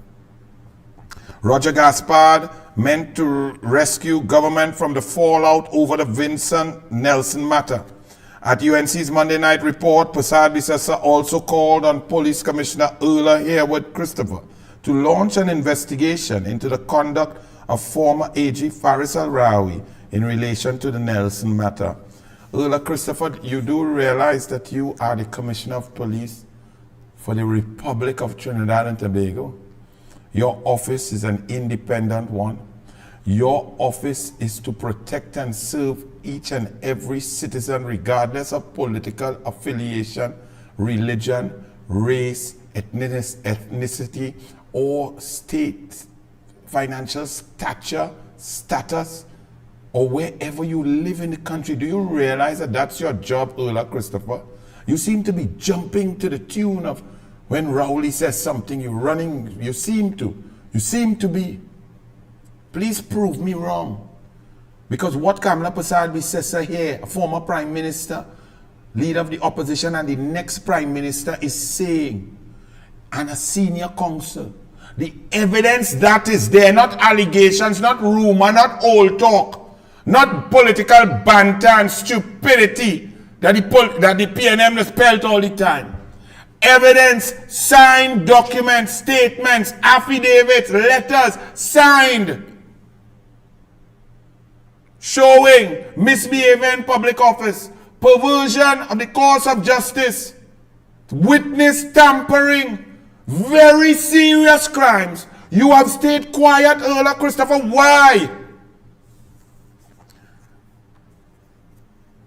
Roger Gaspard meant to rescue government from the fallout over the Vincent Nelson matter. At UNC's Monday night report, Prasad Bisesa also called on Police Commissioner Erla Harewood Christopher to launch an investigation into the conduct of former AG Faris Al-Rawi in relation to the Nelson matter. Erla Christopher, you do realize that you are the Commissioner of Police for the Republic of Trinidad and Tobago? Your office is an independent one. Your office is to protect and serve each and every citizen regardless of political affiliation, religion, race, ethnicity, or state, financial status, or wherever you live in the country. Do you realize that that's your job, Erla Christopher? You seem to be jumping to the tune of when Rowley says something, you're running, you seem to be. Please prove me wrong. Because what Kamla Prasad Bisesa here, a former Prime Minister, leader of the opposition, and the next Prime Minister is saying, and a senior counsel, the evidence that is there, not allegations, not rumor, not old talk, not political banter and stupidity that the PNM has spelled all the time. Evidence, signed documents, statements, affidavits, letters, signed, showing misbehavior in public office, perversion of the course of justice, witness tampering, very serious crimes. You have stayed quiet, Erla Christopher. Why?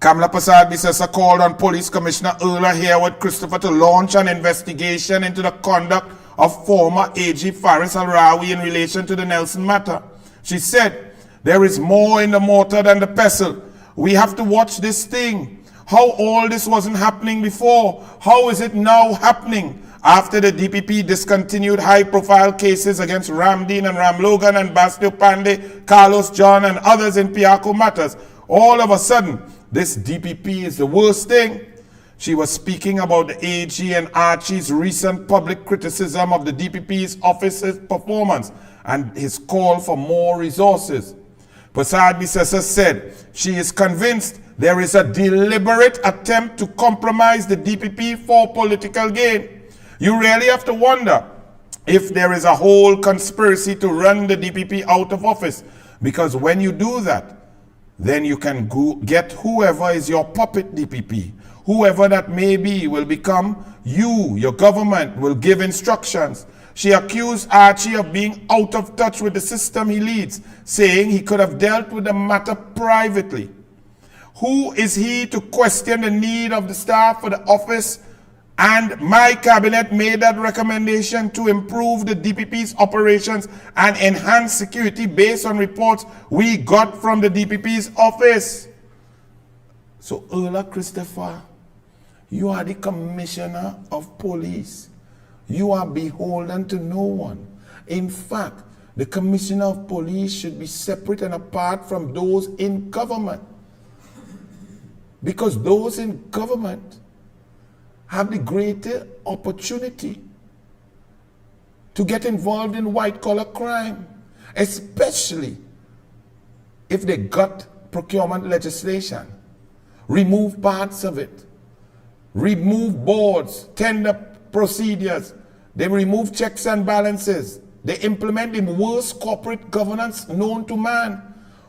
Kamla Prasad Bisesa called on Police Commissioner Erla Harewood Christopher to launch an investigation into the conduct of former AG Faris Al-Rawi in relation to the Nelson matter. She said, there is more in the mortar than the pestle. We have to watch this thing. How all this wasn't happening before? How is it now happening? After the DPP discontinued high-profile cases against Ramdeen and Ramlogan and Bastio Pandey, Carlos John and others in Piaco matters, all of a sudden, this DPP is the worst thing. She was speaking about the AG and Archie's recent public criticism of the DPP's office's performance and his call for more resources. Prasad Bisesa said she is convinced there is a deliberate attempt to compromise the DPP for political gain. You really have to wonder if there is a whole conspiracy to run the DPP out of office. Because when you do that, then you can get whoever is your puppet DPP, whoever that may be, will become you. Your government will give instructions. She accused Archie of being out of touch with the system he leads, saying he could have dealt with the matter privately. Who is he to question the need of the staff for the office? And my cabinet made that recommendation to improve the DPP's operations and enhance security based on reports we got from the DPP's office. So, Earl Christopher, you are the commissioner of police. You are beholden to no one. In fact, the commissioner of police should be separate and apart from those in government. Because those in government have the greater opportunity to get involved in white-collar crime, especially if they got procurement legislation, remove parts of it, remove boards, tender procedures, they remove checks and balances, they implement the worst corporate governance known to man,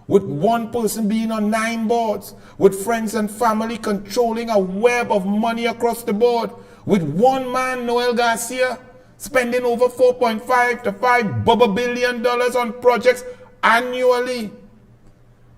with one person being on 9 boards, with friends and family controlling a web of money across the board, with one man, Noel Garcia, spending over $4.5 to $5 billion on projects annually.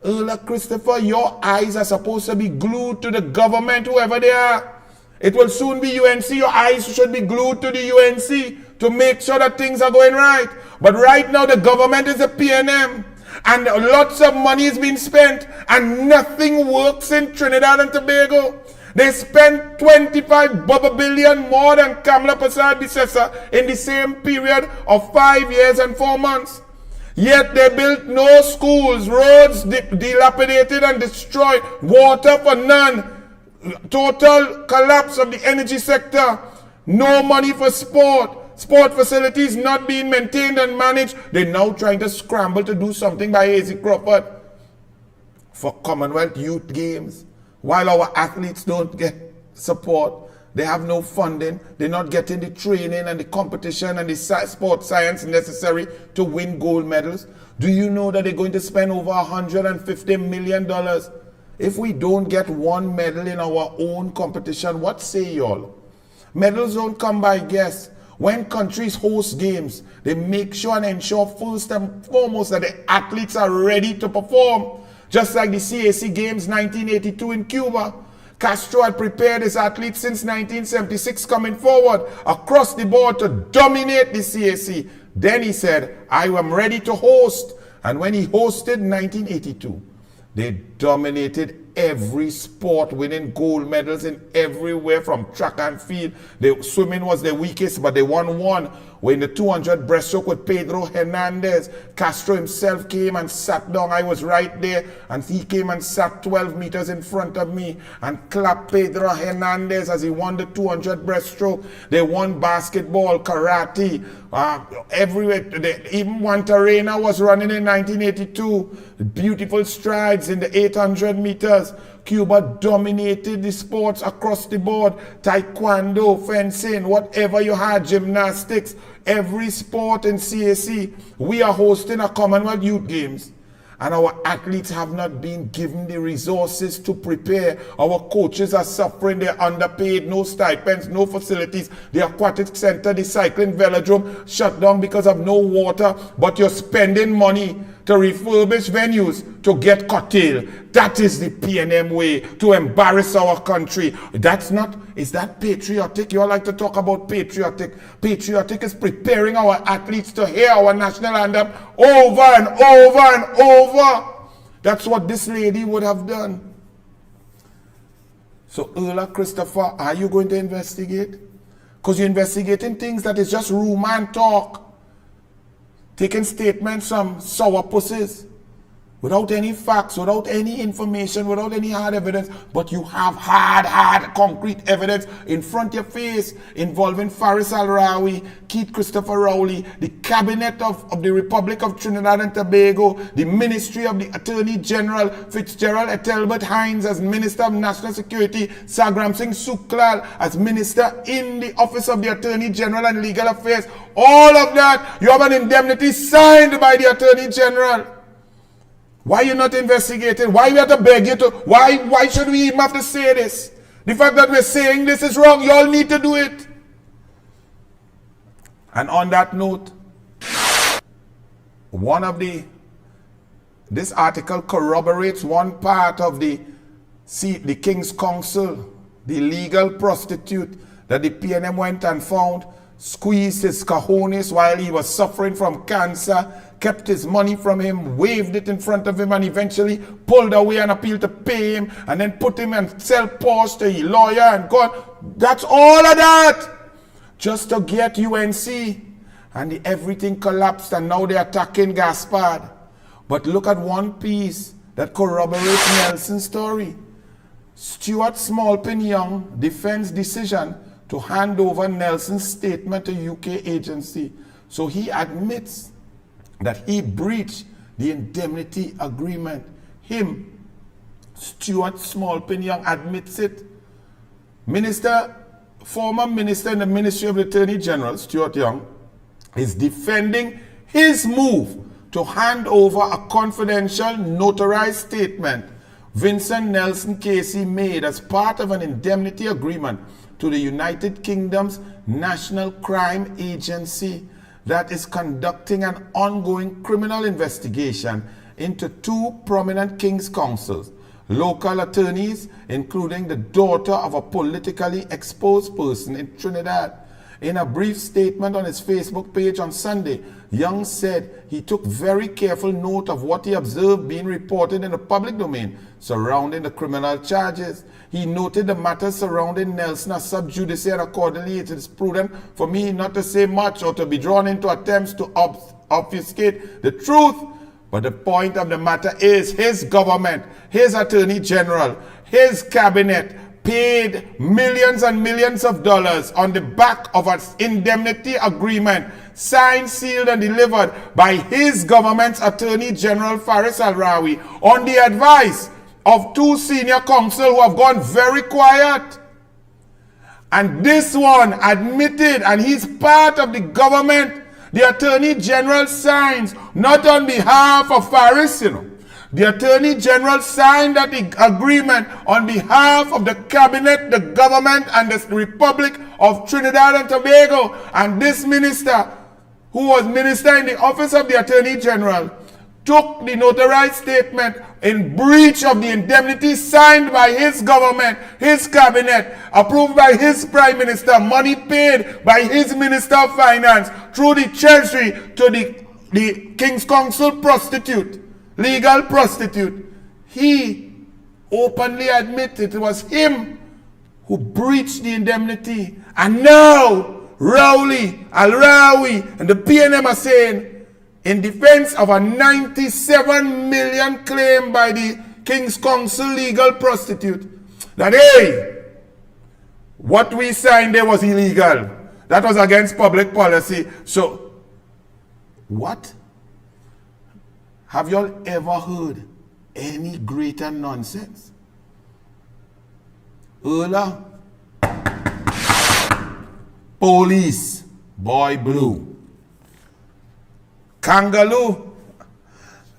Earl Christopher, your eyes are supposed to be glued to the government, whoever they are. It will soon be UNC. Your eyes should be glued to the UNC to make sure that things are going right. But right now, the government is a PNM. And lots of money is being spent and nothing works in Trinidad and Tobago. They spent $25 billion more than Kamala Persad-Bissessar in the same period of 5 years and 4 months. Yet they built no schools, roads dilapidated and destroyed, water for none, total collapse of the energy sector, no money for sport facilities not being maintained and managed. They're now trying to scramble to do something by Hazy Crawford for Commonwealth Youth Games. While our athletes don't get support, they have no funding, they're not getting the training and the competition and the sport science necessary to win gold medals. Do you know that they're going to spend over $150 million? If we don't get one medal in our own competition, what say y'all? Medals don't come by guess. When countries host games, they make sure and ensure first and foremost that the athletes are ready to perform. Just like the CAC Games 1982 in Cuba. Castro had prepared his athletes since 1976 coming forward across the board to dominate the CAC. Then he said, I am ready to host. And when he hosted in 1982, they dominated every sport, winning gold medals in everywhere from track and field. The swimming was the weakest, but they won one. When the 200 breaststroke with Pedro Hernandez, Castro himself came and sat down. I was right there, and he came and sat 12 meters in front of me and clapped Pedro Hernandez as he won the 200 breaststroke. They won basketball, karate, everywhere. Even Wantarena was running in 1982. Beautiful strides in the 800 meters. Cuba dominated the sports across the board. Taekwondo, fencing, whatever you had, gymnastics, every sport in CAC. We are hosting a Commonwealth Youth Games. And our athletes have not been given the resources to prepare. Our coaches are suffering. They're underpaid, no stipends, no facilities. The aquatic center, the cycling velodrome shut down because of no water. But you're spending money to refurbish venues to get curtailed. That is the PNM way to embarrass our country. That's not, is that patriotic? You all like to talk about patriotic. Patriotic is preparing our athletes to hear our national anthem over and over and over. That's what this lady would have done. So, Earl Christopher, are you going to investigate? Because you're investigating things that is just rumor and talk. Taking statements from sour pussies. without any facts, without any information, without any hard evidence, but you have hard, concrete evidence in front of your face involving Faris Al-Rawi, Keith Christopher Rowley, the Cabinet of the Republic of Trinidad and Tobago, the Ministry of the Attorney General, Fitzgerald Ethelbert Hines as Minister of National Security, Sagram Singh Suklal as Minister in the Office of the Attorney General and Legal Affairs. All of that, you have an indemnity signed by the Attorney General. Why are you not investigating? Why we have to beg you to? Why should we even have to say this? The fact that we're saying this is wrong, you all need to do it. And on that note, this article corroborates one part of the King's Counsel, the legal prostitute that the PNM went and found, squeezed his cojones while he was suffering from cancer, kept his money from him, waved it in front of him, and eventually pulled away and appealed to pay him, and then put him and sell Porsche to a lawyer and God. That's all of that just to get UNC. And everything collapsed, and now they're attacking Gaspard. But look at one piece that corroborates Nelson's story. Stuart Smallpin-Young defends decision to hand over Nelson's statement to UK agency. So he admits that he breached the indemnity agreement. Stuart Smallpin-Young admits it. Former minister in the Ministry of the Attorney General, Stuart Young, is defending his move to hand over a confidential notarized statement Vincent Nelson Casey made as part of an indemnity agreement to the United Kingdom's National Crime Agency that is conducting an ongoing criminal investigation into two prominent King's Counsels, local attorneys, including the daughter of a politically exposed person in Trinidad. In a brief statement on his Facebook page on Sunday, Young said he took very careful note of what he observed being reported in the public domain surrounding the criminal charges. He noted the matters surrounding Nelson as sub judice, and accordingly it is prudent for me not to say much or to be drawn into attempts to obfuscate the truth. But the point of the matter is his government, his Attorney General, his cabinet paid millions and millions of dollars on the back of an indemnity agreement signed, sealed, and delivered by his government's Attorney General Faris Al-Rawi on the advice of two senior counsel who have gone very quiet. And this one admitted, and he's part of the government. The Attorney General signs, not on behalf of Faris, The Attorney General signed that agreement on behalf of the cabinet, the government, and the Republic of Trinidad and Tobago. And this minister, who was minister in the office of the Attorney General, took the notarized statement in breach of the indemnity signed by his government, his cabinet, approved by his prime minister, money paid by his minister of finance through the treasury to the King's Counsel prostitute, legal prostitute. He openly admitted it was him who breached the indemnity. And now Rowley, Al-Rawi, and the PNM are saying, in defense of a 97 million claim by the King's Counsel legal prostitute, that hey, what we signed there was illegal. That was against public policy. So, what? Have you all ever heard any greater nonsense? Ola, police, boy blue. Kangaloo,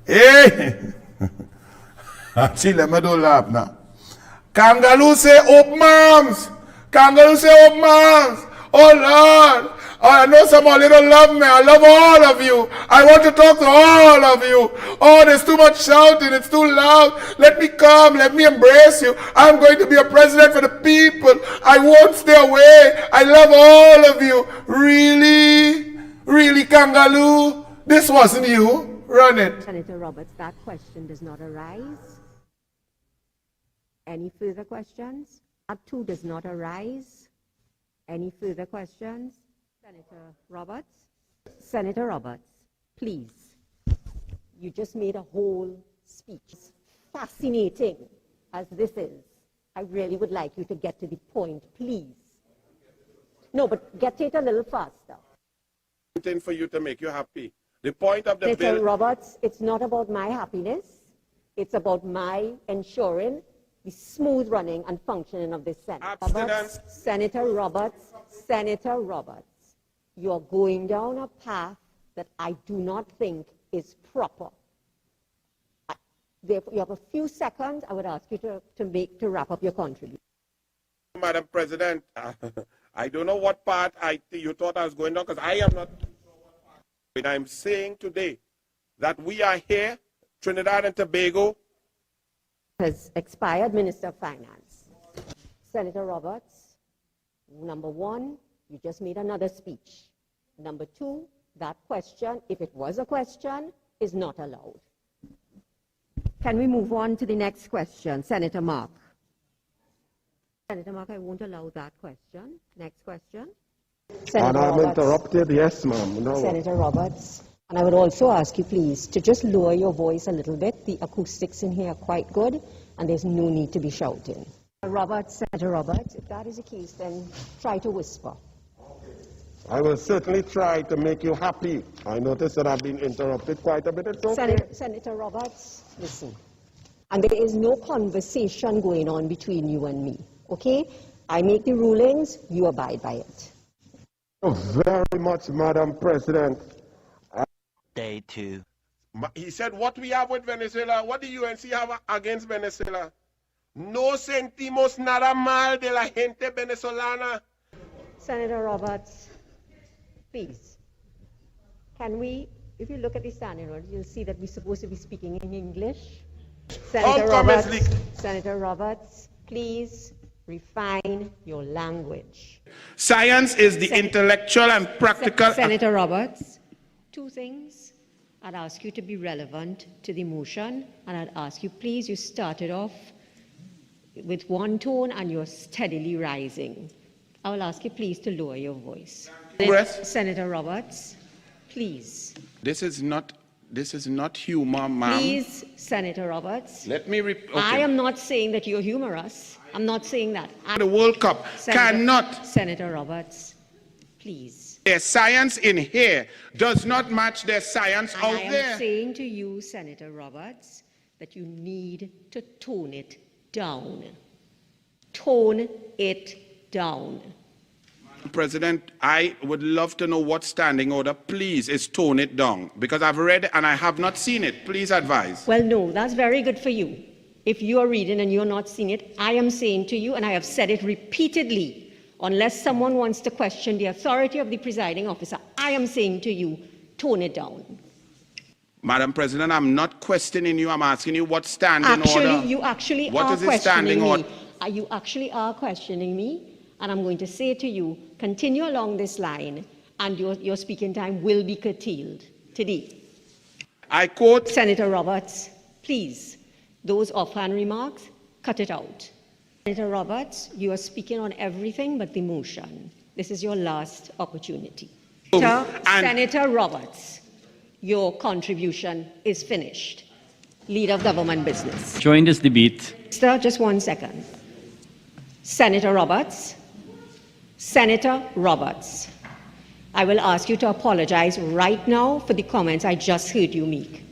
hey, actually, let me don't laugh now. Kangaloo say open arms. Kangaloo say open arms. Oh Lord, oh, I know some of you don't love me. I love all of you. I want to talk to all of you. Oh, there's too much shouting. It's too loud. Let me come. Let me embrace you. I'm going to be a president for the people. I won't stay away. I love all of you. Really? Really, Kangaloo? This wasn't you. Run it. Senator Roberts, that question does not arise. Any further questions? That too does not arise. Any further questions? Senator Roberts? Senator Roberts, please. You just made a whole speech. Fascinating as this is, I really would like you to get to the point, please. No, but get it a little faster. Something for you to make you happy. The point of the Mr. bill... Roberts, it's not about my happiness. It's about my ensuring the smooth running and functioning of this Senate. Abstinence. Senator Roberts, you're going down a path that I do not think is proper. Therefore, you have a few seconds. I would ask you to wrap up your contribution. Madam President, I don't know what part you thought I was going down, because I am not sure what part. But I'm saying today that we are here, Trinidad and Tobago. Has expired, Minister of Finance. Senator Roberts, number one, you just made another speech. Number two, that question, if it was a question, is not allowed. Can we move on to the next question? Senator Mark. Senator Mark, I won't allow that question. Next question. And I'm interrupted, yes, ma'am. No. Senator Roberts. And I would also ask you, please, to just lower your voice a little bit. The acoustics in here are quite good, and there's no need to be shouting. Senator Roberts, if that is the case, then try to whisper. I will certainly try to make you happy. I notice that I've been interrupted quite a bit. It's okay. Senator Roberts, listen. And there is no conversation going on between you and me, okay? I make the rulings, you abide by it. Very much, Madam President. Day 2. He said, what we have with Venezuela, what the UNC have against Venezuela? No sentimos nada mal de la gente venezolana. Senator Roberts, please. Can we, if you look at the standing order, you'll see that we're supposed to be speaking in English. Senator Roberts, please refine your language. Science is the intellectual and practical... Senator Roberts, two things. I'd ask you to be relevant to the motion, and I'd ask you, please, you started off with one tone and you're steadily rising. I will ask you, please, to lower your voice. Senator Roberts, please. This is not humor, ma'am. Please, Senator Roberts. Let me repeat. Okay. I am not saying that you're humorous. I'm not saying that. The World Cup cannot... Senator Roberts, please. Their science in here does not match their science out there. I am saying to you, Senator Roberts, that you need to tone it down. Tone it down. President, I would love to know what standing order, please, is tone it down. Because I've read it and I have not seen it. Please advise. Well, no, that's very good for you. If you are reading and you're not seeing it, I am saying to you, and I have said it repeatedly, unless someone wants to question the authority of the presiding officer, I am saying to you, tone it down. Madam President, I'm not questioning you. I'm asking you what standing order. You actually what are is questioning standing me. You actually are questioning me, and I'm going to say to you, continue along this line, and your speaking time will be curtailed today. I quote... Senator Roberts, please, those offhand remarks, cut it out. Senator Roberts, you are speaking on everything but the motion. This is your last opportunity. Senator Roberts, your contribution is finished. Leader of Government Business. Join this debate. Sir, just 1 second. Senator Roberts, I will ask you to apologize right now for the comments I just heard you make.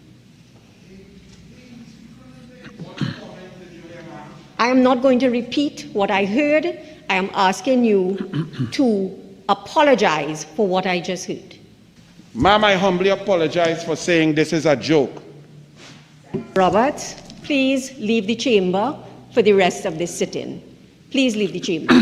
I am not going to repeat what I heard. I am asking you to apologize for what I just heard. Ma'am, I humbly apologize for saying this is a joke. Roberts, please leave the chamber for the rest of this sit-in. Please leave the chamber.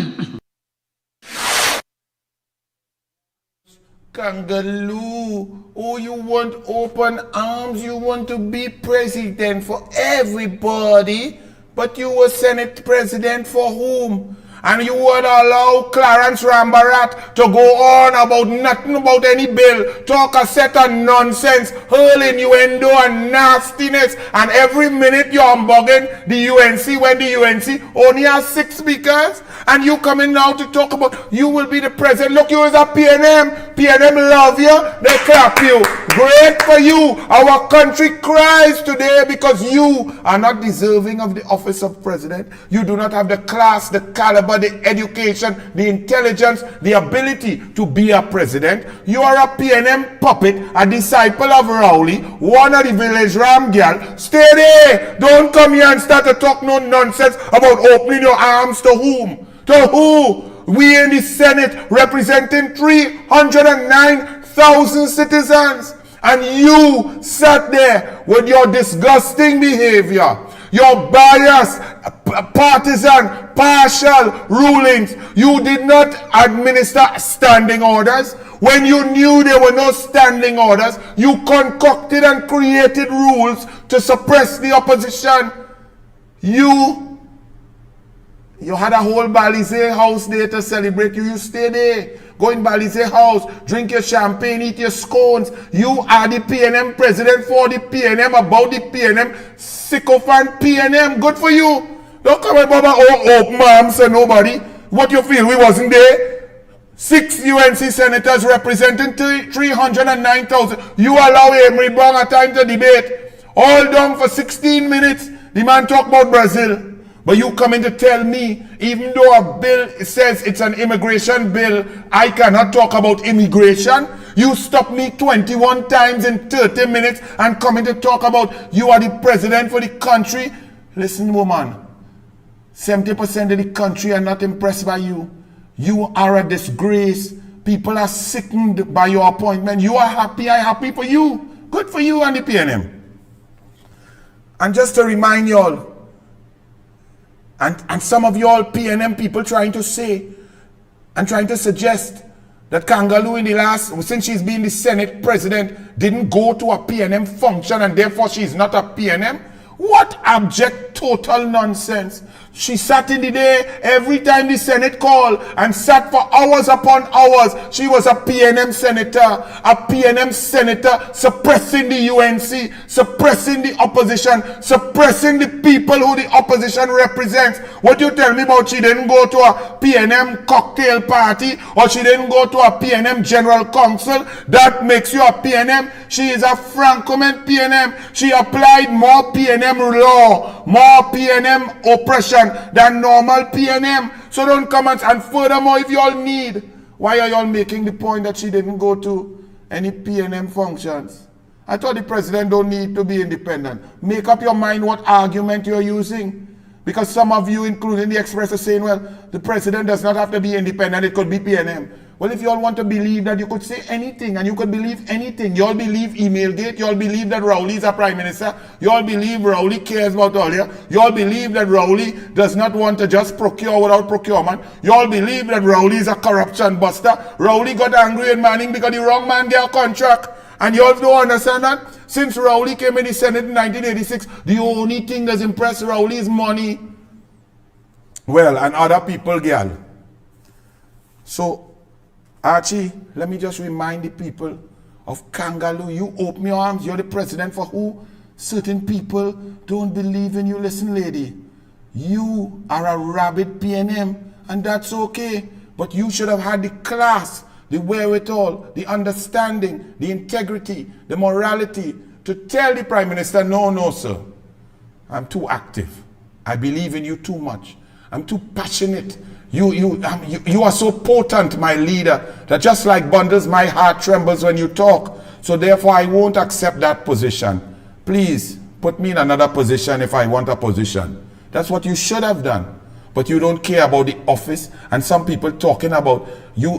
Kangaloo, oh, you want open arms, you want to be president for everybody, but you were Senate president for whom? And you would allow Clarence Rambarat to go on about nothing about any bill, talk a set of nonsense, hurl innuendo and nastiness, and every minute you're humbugging the UNC when the UNC only has 6 speakers, and you coming now to talk about you will be the president. Look, you is a PNM love you, they clap you. Great for you. Our country cries today because you are not deserving of the office of president. You do not have the class, the caliber, the education, the intelligence, the ability to be a president. You are a PNM puppet, a disciple of Rowley, one of the village ram girl. Stay there. Don't come here and start to talk no nonsense about opening your arms to whom? To who? We in the Senate representing 309,000 citizens. And you sat there with your disgusting behavior, your bias, partisan, partial rulings. You did not administer standing orders. When you knew there were no standing orders, you concocted and created rules to suppress the opposition. You had a whole Balizé house there to celebrate you. You stay there. Go in Balizé house, drink your champagne, eat your scones. You are the PNM president for the PNM, about the PNM, sycophant PNM. Good for you. Don't come about open arms and nobody. What you feel, we wasn't there? 6 UNC senators representing 309,000. You allow Emery Brown a time to debate. All down for 16 minutes. The man talk about Brazil. But you coming to tell me, even though a bill says it's an immigration bill, I cannot talk about immigration? You stop me 21 times in 30 minutes and coming to talk about you are the president for the country? Listen, woman, 70% of the country are not impressed by you. You are a disgrace. People are sickened by your appointment. You are happy, I'm happy for you. Good for you and the PNM. And just to remind you all, and some of you all PNM people trying to say and trying to suggest that Kangaloo in the last, since she's been the Senate president, didn't go to a PNM function and therefore she's not a PNM. What abject total nonsense. She sat in the day every time the Senate called and sat for hours upon hours. She was a PNM senator suppressing the UNC, suppressing the opposition, suppressing the people who the opposition represents. What you tell me about she didn't go to a PNM cocktail party or she didn't go to a PNM general council? That makes you a PNM. She is a Francoman PNM. She applied more PNM law, more PNM oppression than normal PNM. So don't come and furthermore, if you all need, why are you all making the point that she didn't go to any PNM functions? I thought the president don't need to be independent. Make up your mind what argument you're using. Because some of you, including the Express, are saying, well, the president does not have to be independent, it could be PNM. Well, if you all want to believe that, you could say anything and you could believe anything. You all believe Emailgate, you all believe that Rowley is a prime minister, you all believe Rowley cares about all you all believe that Rowley does not want to just procure without procurement, you all believe that Rowley is a corruption buster. Rowley got angry in Manning because the wrong man got a contract. And you all don't understand that? Since Rowley came in the Senate in 1986, the only thing that's impressed Rowley is money. Well, and other people, girl. So, Archie, let me just remind the people of Kangaloo. You open your arms, you're the president for who? Certain people don't believe in you. Listen, lady, you are a rabid PNM, and that's okay. But you should have had the class, the wherewithal, the understanding, the integrity, the morality to tell the Prime Minister, no, sir, I'm too active. I believe in you too much. I'm too passionate. You are so potent, my leader, that just like bundles, my heart trembles when you talk. So therefore, I won't accept that position. Please, put me in another position if I want a position. That's what you should have done. But you don't care about the office, and some people talking about you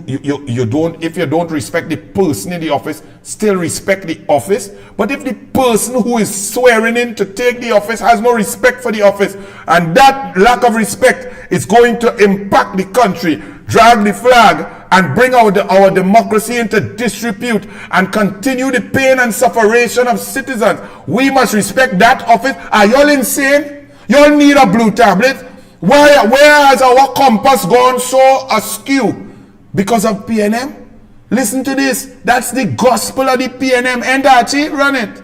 don't, if you don't respect the person in the office, still respect the office. But if the person who is swearing in to take the office has no respect for the office, and that lack of respect is going to impact the country, drag the flag, and bring our democracy into disrepute, and continue the pain and suffering of citizens, we must respect that office. Are y'all insane? Y'all need a blue tablet? Where has our compass gone so askew? Because of PNM? Listen to this. That's the gospel of the PNM. And Archie, run it.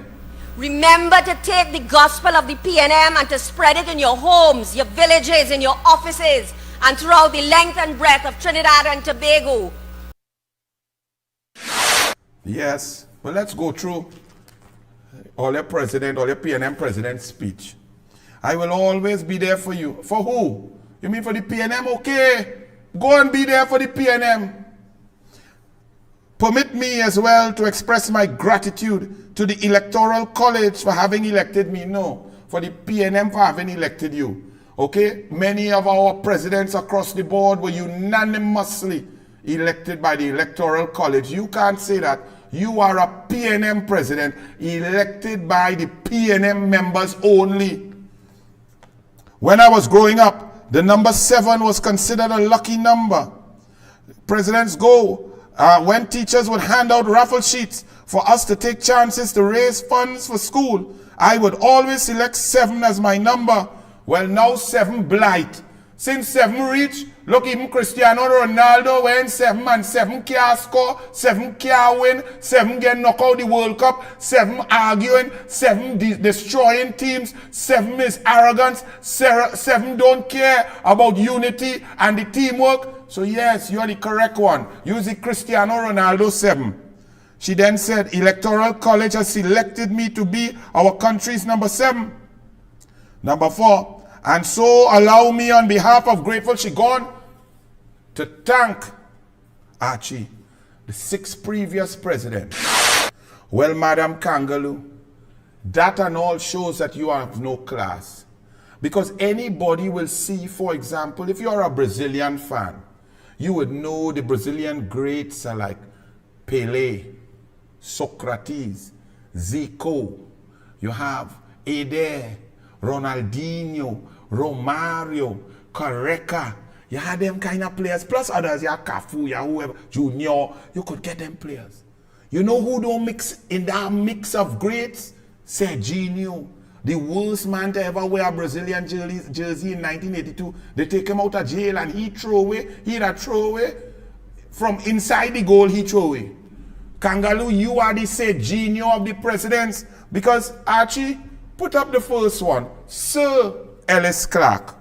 Remember to take the gospel of the PNM and to spread it in your homes, your villages, in your offices, and throughout the length and breadth of Trinidad and Tobago. Yes, Well, let's go through all your president, all your PNM president speech. I will always be there for you. For who? You mean for the PNM? Okay. Go and be there for the PNM. Permit me as well to express my gratitude to the Electoral College for having elected me. No, for the PNM for having elected you. Okay? Many of our presidents across the board were unanimously elected by the Electoral College. You can't say that. You are a PNM president elected by the PNM members only. When I was growing up, the number 7 was considered a lucky number. Presidents go when teachers would hand out raffle sheets for us to take chances to raise funds for school. I would always select 7 as my number. Well, now 7 blight. Since 7 reach, look, even Cristiano Ronaldo went 7 and 7 can't score, 7 can't win, 7 get knocked out the World Cup, 7 arguing, 7 destroying teams, 7 is arrogance, 7 don't care about unity and the teamwork. So yes, you are the correct one. Use the Cristiano Ronaldo 7. She then said, Electoral College has selected me to be our country's number 7. Number 4, and so allow me on behalf of Grateful Shigon to thank Archie, the 6 previous presidents. Well, Madam Kangaloo, that and all shows that you have no class. Because anybody will see, for example, if you're a Brazilian fan, you would know the Brazilian greats are like Pelé, Socrates, Zico. You have Eder, Ronaldinho, Romario, Careca. You had them kind of players, plus others, you have Cafu, you have whoever, Junior. You could get them players. You know who don't mix in that mix of greats? Serginho, the worst man to ever wear a Brazilian jersey in 1982. They take him out of jail and he throw away. He that throw away. From inside the goal, he throw away. Kangaloo, you are the Serginho of the presidents. Because Archie, put up the first one. Sir Ellis Clark.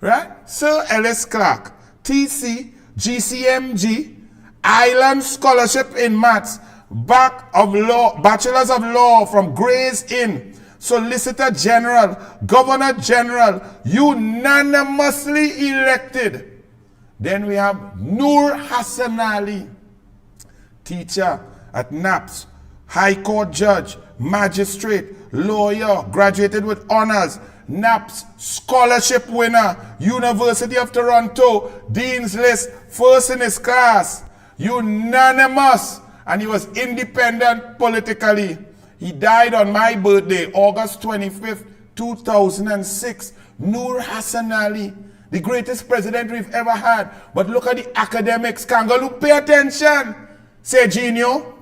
Right? Sir Ellis Clark. TC, GCMG, Island Scholarship in Maths, Bachelors of Law from Gray's Inn, Solicitor General, Governor General, unanimously elected. Then we have Noor Hassan Ali, teacher at NAPS, High Court Judge, Magistrate, Lawyer, graduated with honors, NAPS scholarship winner, University of Toronto, Dean's List, first in his class, unanimous, and he was independent politically. He died on my birthday, August 25th, 2006. Noor Hassan Ali, the greatest president we've ever had. But look at the academics. Kangaloo, pay attention. Serginho,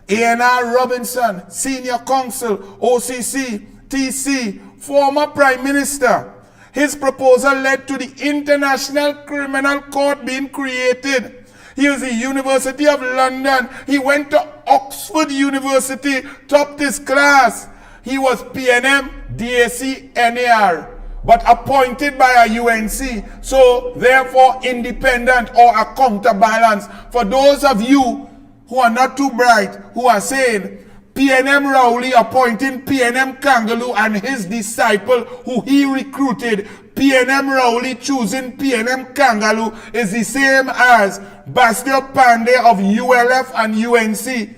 A.N.R. Robinson, Senior Counsel, OCC, TC, former Prime Minister. His proposal led to the International Criminal Court being created. He was the University of London. He went to Oxford University, topped his class. He was PNM, DAC, NAR, but appointed by a UNC. So, therefore, independent or a counterbalance. For those of you who are not too bright, who are saying, PNM Rowley appointing PNM Kangaloo and his disciple who he recruited, PNM Rowley choosing PNM Kangaloo is the same as Bastille Pandey of ULF and UNC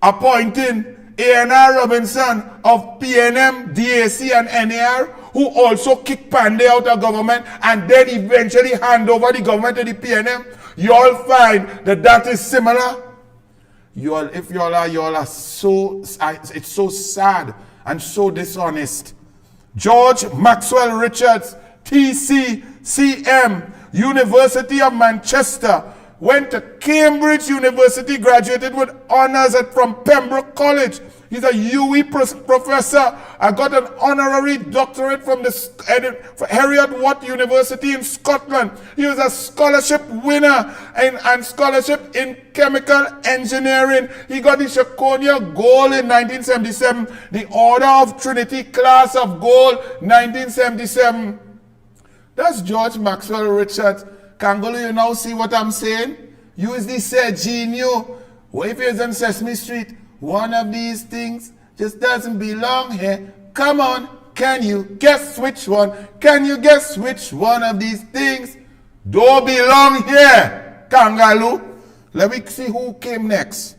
appointing A.N.R. Robinson of PNM, DAC and NAR, who also kicked Pandey out of government and then eventually hand over the government to the PNM. You all find that that is similar. If y'all are so, it's so sad and so dishonest. George Maxwell Richards, TC, CM, University of Manchester, went to Cambridge University, graduated with honors from Pembroke College. He's a UE professor. I got an honorary doctorate from the Heriot Watt University in Scotland. He was a scholarship winner and scholarship in chemical engineering. He got the Shakonia Gold in 1977, the Order of Trinity Class of Gold, 1977. That's George Maxwell Richards. Kangaloo, you now see what I'm saying? Use the Serginho. If he is on Sesame Street, one of these things just doesn't belong here. Come on, can you guess which one? Can you guess which one of these things don't belong here? Kangaloo. Let me see who came next.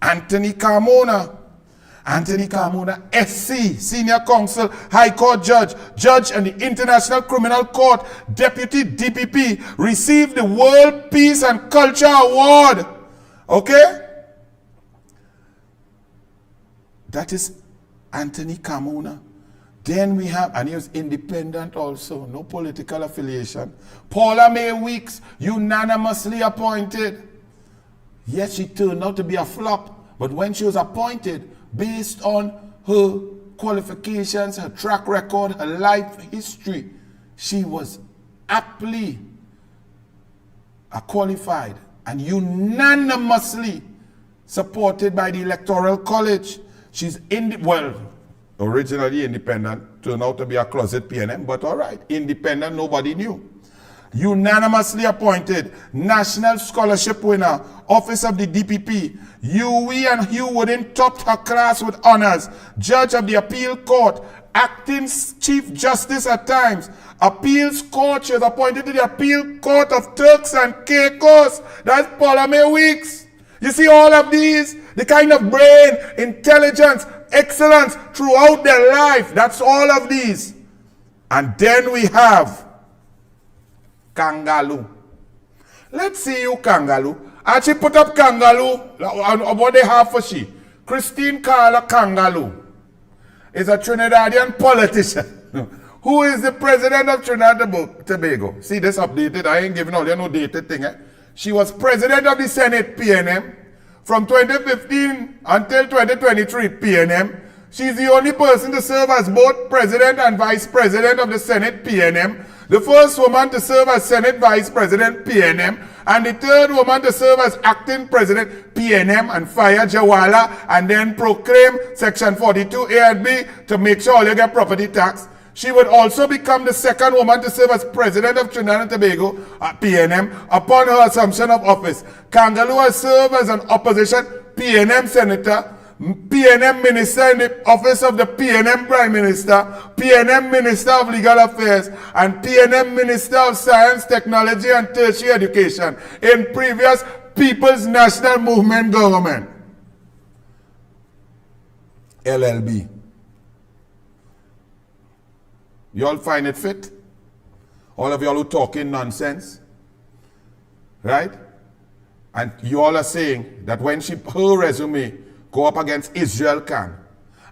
Anthony Carmona. Anthony Carmona, SC, Senior Counsel, High Court Judge, Judge in the International Criminal Court, Deputy DPP, received the World Peace and Culture Award. Okay? That is Anthony Carmona. Then we have, and he was independent also, no political affiliation. Paula May Weeks, unanimously appointed. Yes, she turned out to be a flop, but when she was appointed, based on her qualifications, her track record, her life history, she was aptly qualified and unanimously supported by the Electoral College. She's originally independent, turned out to be a closet PNM, but all right, independent, nobody knew. Unanimously appointed, National Scholarship winner, Office of the DPP, Huey and Hugh Wooden topped her class with honors, Judge of the Appeal Court, Acting Chief Justice at times, Appeals Court, she was appointed to the Appeal Court of Turks and Caicos. That's Paula May Weeks. You see all of these, the kind of brain, intelligence, excellence throughout their life. That's all of these. And then we have Kangaloo. Let's see you, Kangaloo. Actually put up Kangaloo, what they have for she. Christine Carla Kangaloo is a Trinidadian politician who is the president of Trinidad and Tobago. See this updated, I ain't giving all you no dated thing. She was president of the Senate PNM from 2015 until 2023 PNM. She's the only person to serve as both president and vice president of the Senate PNM. The first woman to serve as Senate Vice President PNM, and the third woman to serve as Acting President PNM and fire Jawala and then proclaim Section 42A and B to make sure all you get property tax. She would also become the second woman to serve as President of Trinidad and Tobago, PNM, upon her assumption of office. Kangaloo has served as an opposition PNM Senator, PNM Minister in the Office of the PNM Prime Minister, PNM Minister of Legal Affairs, and PNM Minister of Science, Technology and Tertiary Education in previous People's National Movement government. LLB. You all find it fit? All of y'all who talking nonsense? Right? And you all are saying that when her resume go up against Israel Khan.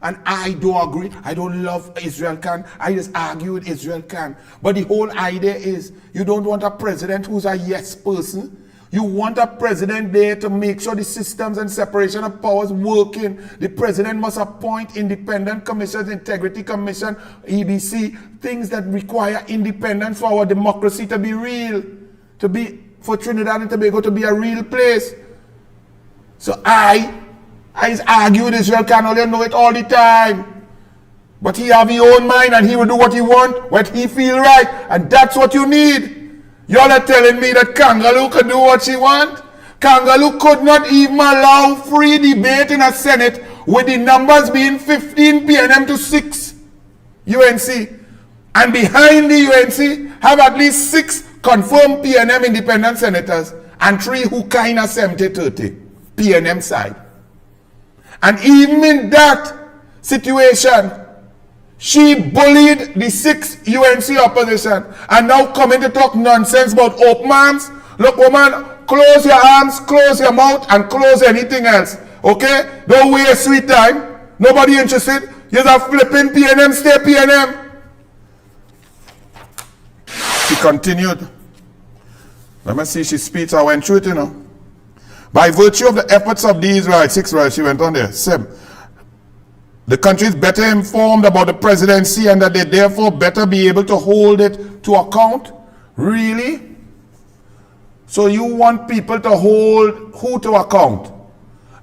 And I don't agree. I don't love Israel Khan. I just argue with Israel Khan. But the whole idea is you don't want a president who's a yes person. You want a president there to make sure the systems and separation of powers working. The president must appoint independent commissions, integrity commission, EBC, things that require independence for our democracy to be real, for Trinidad and Tobago to be a real place. So I argue with Israel Khan, all you know it all the time. But he have his own mind and he will do what he want, what he feel right. And that's what you need. Y'all are telling me that Kangaloo could do what she want? Kangaloo could not even allow free debate in a Senate with the numbers being 15 PNM to 6 UNC. And behind the UNC have at least 6 confirmed PNM independent senators and 3 who kind of 70-30 PNM side. And even in that situation, she bullied the 6 UNC opposition and now coming to talk nonsense about open arms. Look, woman, close your arms, close your mouth, and close anything else. Okay? Don't waste sweet time. Nobody interested. You're a flipping PNM, stay PNM. She continued. Let me see, she speaks. I went through it, you know. By virtue of the efforts of these, right, 6, right, she went on there, 7. The country is better informed about the presidency and that they therefore better be able to hold it to account. Really? So you want people to hold who to account?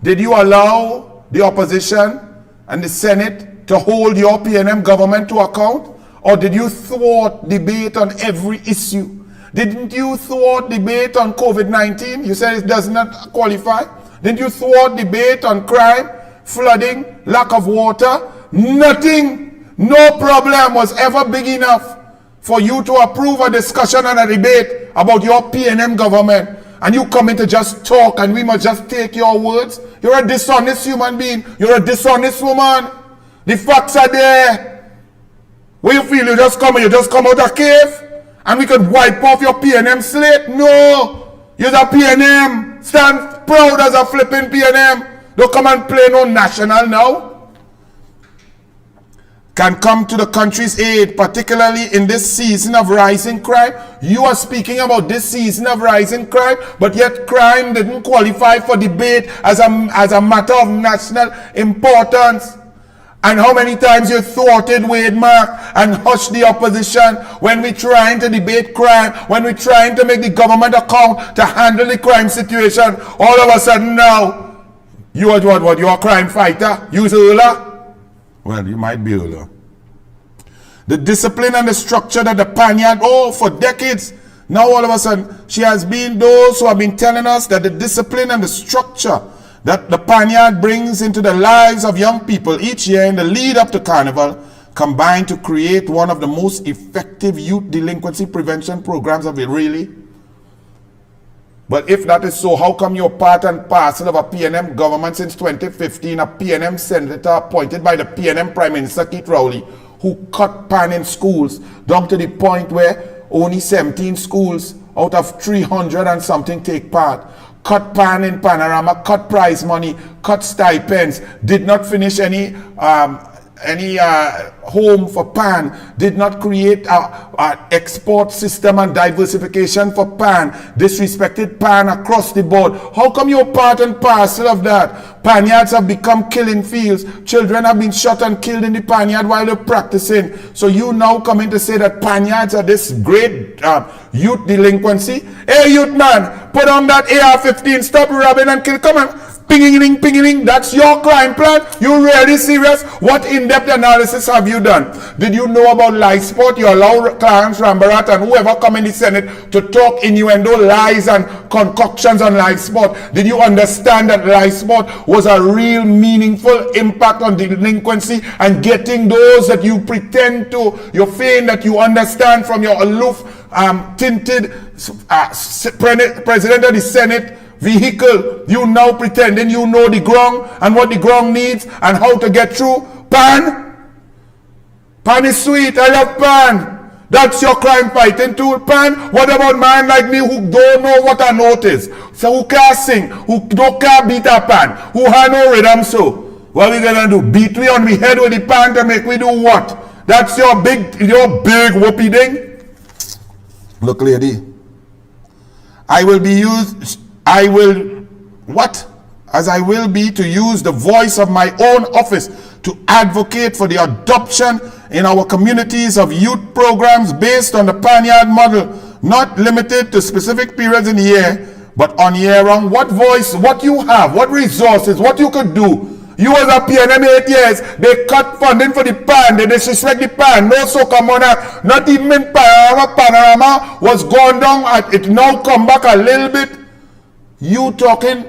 Did you allow the opposition and the Senate to hold your PNM government to account? Or did you thwart debate on every issue? Didn't you thwart debate on COVID-19? You said it does not qualify. Didn't you thwart debate on crime? flooding, lack of water, nothing, no problem was ever big enough for you to approve a discussion and a debate about your PNM government. And you come in to just talk and we must just take your words. You're a dishonest human being. You're a dishonest woman. The facts are there. Where you feel you just come out of cave and we could wipe off your PNM slate? No. You're a PNM. Stand proud as a flipping PNM. Don't come and play no national now. Can come to the country's aid, particularly in this season of rising crime. You are speaking about this season of rising crime, but yet crime didn't qualify for debate as a matter of national importance. And how many times you thwarted Wade Mark and hushed the opposition when we're trying to debate crime, when we're trying to make the government account to handle the crime situation. All of a sudden now, you are what? You're a crime fighter? You're hurler? Well, you might be hurler. The discipline and the structure that the PAN had, for decades. Now all of a sudden, she has been those who have been telling us that the discipline and the structure that the PAN brings into the lives of young people each year in the lead up to Carnival combine to create one of the most effective youth delinquency prevention programs of it, really. But if that is so, how come you're part and parcel of a PNM government since 2015, a PNM senator appointed by the PNM Prime Minister Keith Rowley, who cut PAN in schools down to the point where only 17 schools out of 300 and something take part? Cut PAN in Panorama, cut prize money, cut stipends, did not finish any home for PAN, did not create an export system and diversification for PAN, disrespected PAN across the board. How come you're part and parcel of that? Panyards have become killing fields. Children have been shot and killed in the panyard while they're practicing. So you now come in to say that panyards are this great youth delinquency? Hey, youth man, put on that AR-15, stop robbing and kill. Come on. Ping-a-ling, that's your crime plan? You really serious? What in-depth analysis have you done? Did you know about live sport? You allow Clarence Rambarat and whoever come in the Senate to talk innuendo, lies and concoctions on live sport. Did you understand that live sport was a real meaningful impact on delinquency and getting those that you pretend to, you feign that you understand from your aloof, tinted president of the Senate vehicle, you now pretending you know the ground and what the ground needs and how to get through? PAN is sweet. I love PAN. That's your crime fighting tool, PAN. What about man like me who don't know what a note is? So who can't sing, who can't beat a PAN, who have no rhythm? So what we gonna do? Beat me on me head with the PAN to make we do what? That's your big whoopee ding? Look, lady, I will be to use the voice of my own office to advocate for the adoption in our communities of youth programs based on the Panyard model, not limited to specific periods in the year, but on year-round. What voice, what you have, what resources, what you could do. You was a PNM 8 years, they cut funding for the PAN, they disrespect the PAN, no soca monarch, not even Panorama was gone down, it now come back a little bit. You talking,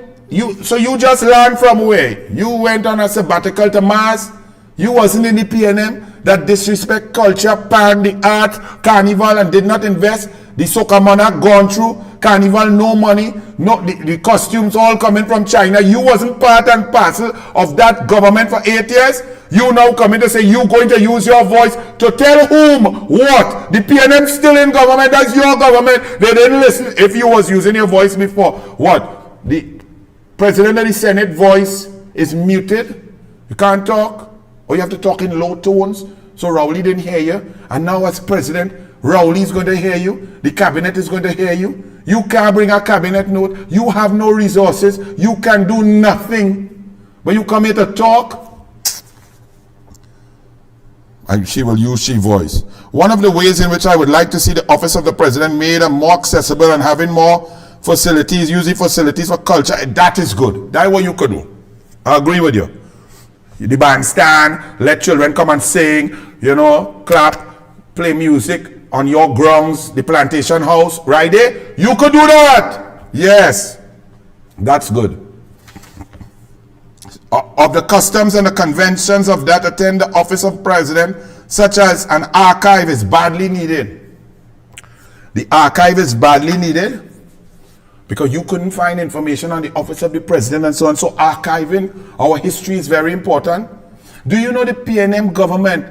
so you just learned from where? You went on a sabbatical to Mars? You wasn't in the PNM that disrespect culture, PAN, the art, Carnival and did not invest? The soca monarch gone through, Carnival no money, no the costumes all coming from China. You wasn't part and parcel of that government for 8 years. You now come in to say you going to use your voice to tell whom what? The PNM still in government, that's your government. They didn't listen. If you was using your voice before, what? The president of the Senate voice is muted. You can't talk, or you have to talk in low tones. So Rowley didn't hear you, and now as president, Rowley is going to hear you. The cabinet is going to hear you. You can't bring a cabinet note. You have no resources. You can do nothing. But you come here to talk. And she will use she voice. One of the ways in which I would like to see the office of the president made more accessible and having more facilities, using facilities for culture, that is good. That's what you could do. I agree with you. The bandstand, let children come and sing, clap, play music on your grounds, the plantation house, right there. You could do that. Yes, that's good. of the customs and the conventions of that attend the office of president, such as an archive, is badly needed. The archive is badly needed because you couldn't find information on the office of the president and so on. So archiving our history is very important. Do you know the PNM government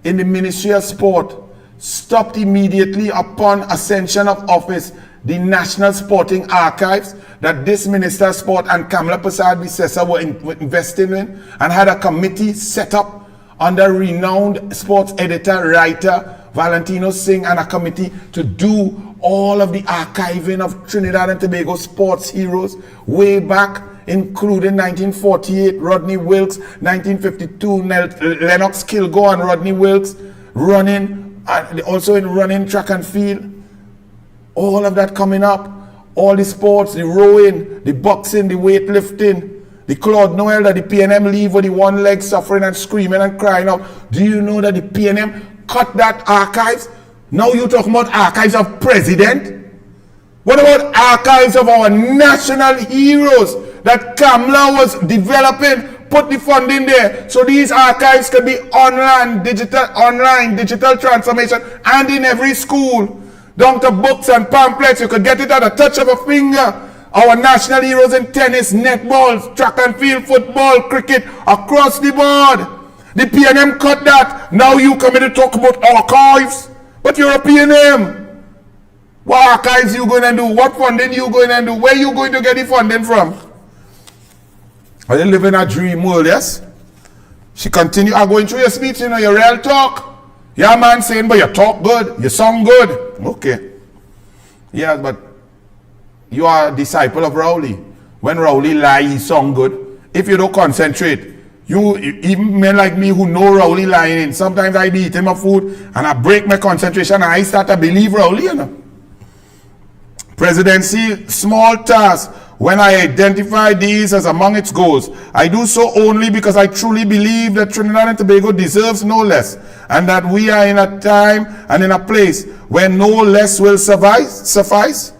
in the Ministry of Sport stopped immediately upon ascension of office the National Sporting Archives that this Minister of Sport and Kamala Prasad-Bissessar were investing in, and had a committee set up under renowned sports editor, writer Valentino Singh, and a committee to do all of the archiving of Trinidad and Tobago sports heroes way back, including 1948, Rodney Wilkes, 1952, Lennox Kilgore and Rodney Wilkes running, also in running track and field. All of that coming up, all the sports, the rowing, the boxing, the weightlifting, the Claude Noel that the PNM leave with the one leg suffering and screaming and crying out. Do you know that the PNM cut that archives? Now you talking about archives of president? What about archives of our national heroes that Kamala was developing? Put the funding there so these archives can be online digital transformation, and in every school, down to books and pamphlets. You could get it at a touch of a finger. Our national heroes in tennis, netball, track and field, football, cricket, across the board. The PNM cut that. Now you come in to talk about archives. But you're a PNM. What archives you going to do? What funding you going to do? Where you going to get the funding from? Are you living a dream world, yes? She continue, I'm going through your speech, you know, your real talk. Yeah, man, saying, but you talk good, you sound good. Okay. Yeah, but you are a disciple of Rowley. When Rowley lie, he sound good. If you don't concentrate, you, even men like me who know Rowley lying in, sometimes I be eating my food and I break my concentration and I start to believe Rowley, you know. Presidency, small task. When I identify these as among its goals, I do so only because I truly believe that Trinidad and Tobago deserves no less, and that we are in a time and in a place where no less will suffice.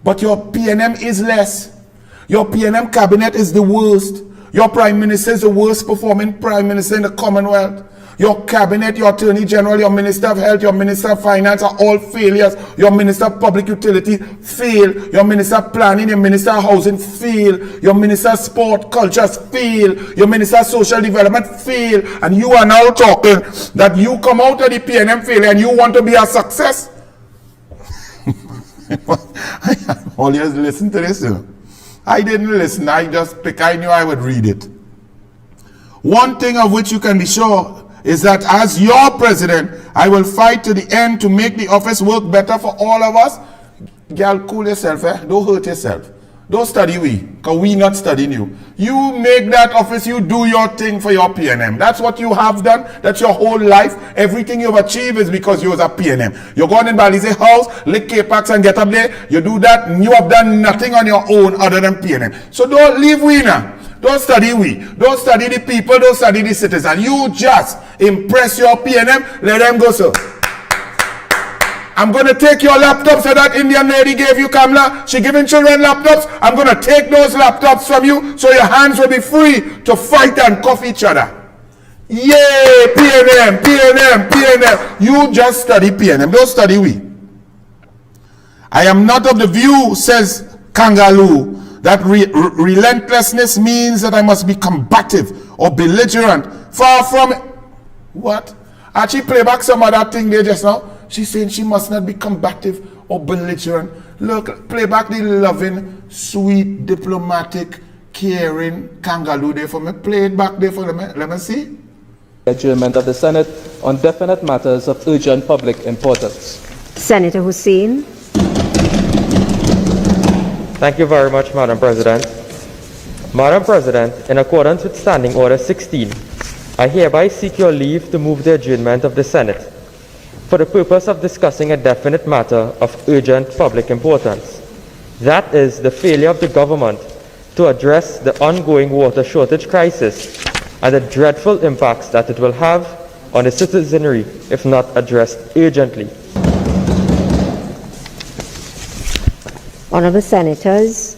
But your PNM is less. Your PNM cabinet is the worst. Your prime minister is the worst performing prime minister in the Commonwealth. Your cabinet, your attorney general, your minister of health, your minister of finance are all failures. Your minister of public utility fail. Your minister of planning, your minister of housing fail. Your minister of sport, cultures fail. Your minister of social development fail. And you are now talking that you come out of the PNM failure and you want to be a success. I always listen to this, you know. I didn't listen, I knew I would read it. One thing of which you can be sure is that as your president, I will fight to the end to make the office work better for all of us. Girl, cool yourself, eh? Don't hurt yourself. Don't study we, because we not studying you. You make that office, you do your thing for your PNM. That's what you have done. That's your whole life. Everything you've achieved is because you was a PNM. You're going in Balize house, lick K-Packs and get up there. You do that, and you have done nothing on your own other than PNM. So don't leave we now. Don't study we. Don't study the people. Don't study the citizens. You just impress your PNM. Let them go, sir. I'm going to take your laptops that that Indian lady gave you, Kamala. She giving children laptops. I'm going to take those laptops from you so your hands will be free to fight and cuff each other. Yay, PNM, PNM, PNM. You just study PNM. Don't study we. I am not of the view, says Kangaloo, that relentlessness means that I must be combative or belligerent. Far from it. What? Actually, play back some of that thing there just now. She's saying she must not be combative or belligerent. Look, play back the loving, sweet, diplomatic, caring Kangaloo there for me. Play it back there for me. Let me see. Adjournment of the Senate on definite matters of urgent public importance. Senator Hussain. Thank you very much, Madam President. Madam President, in accordance with Standing Order 16, I hereby seek your leave to move the adjournment of the Senate for the purpose of discussing a definite matter of urgent public importance. That is the failure of the government to address the ongoing water shortage crisis and the dreadful impacts that it will have on the citizenry if not addressed urgently. Honourable Senators,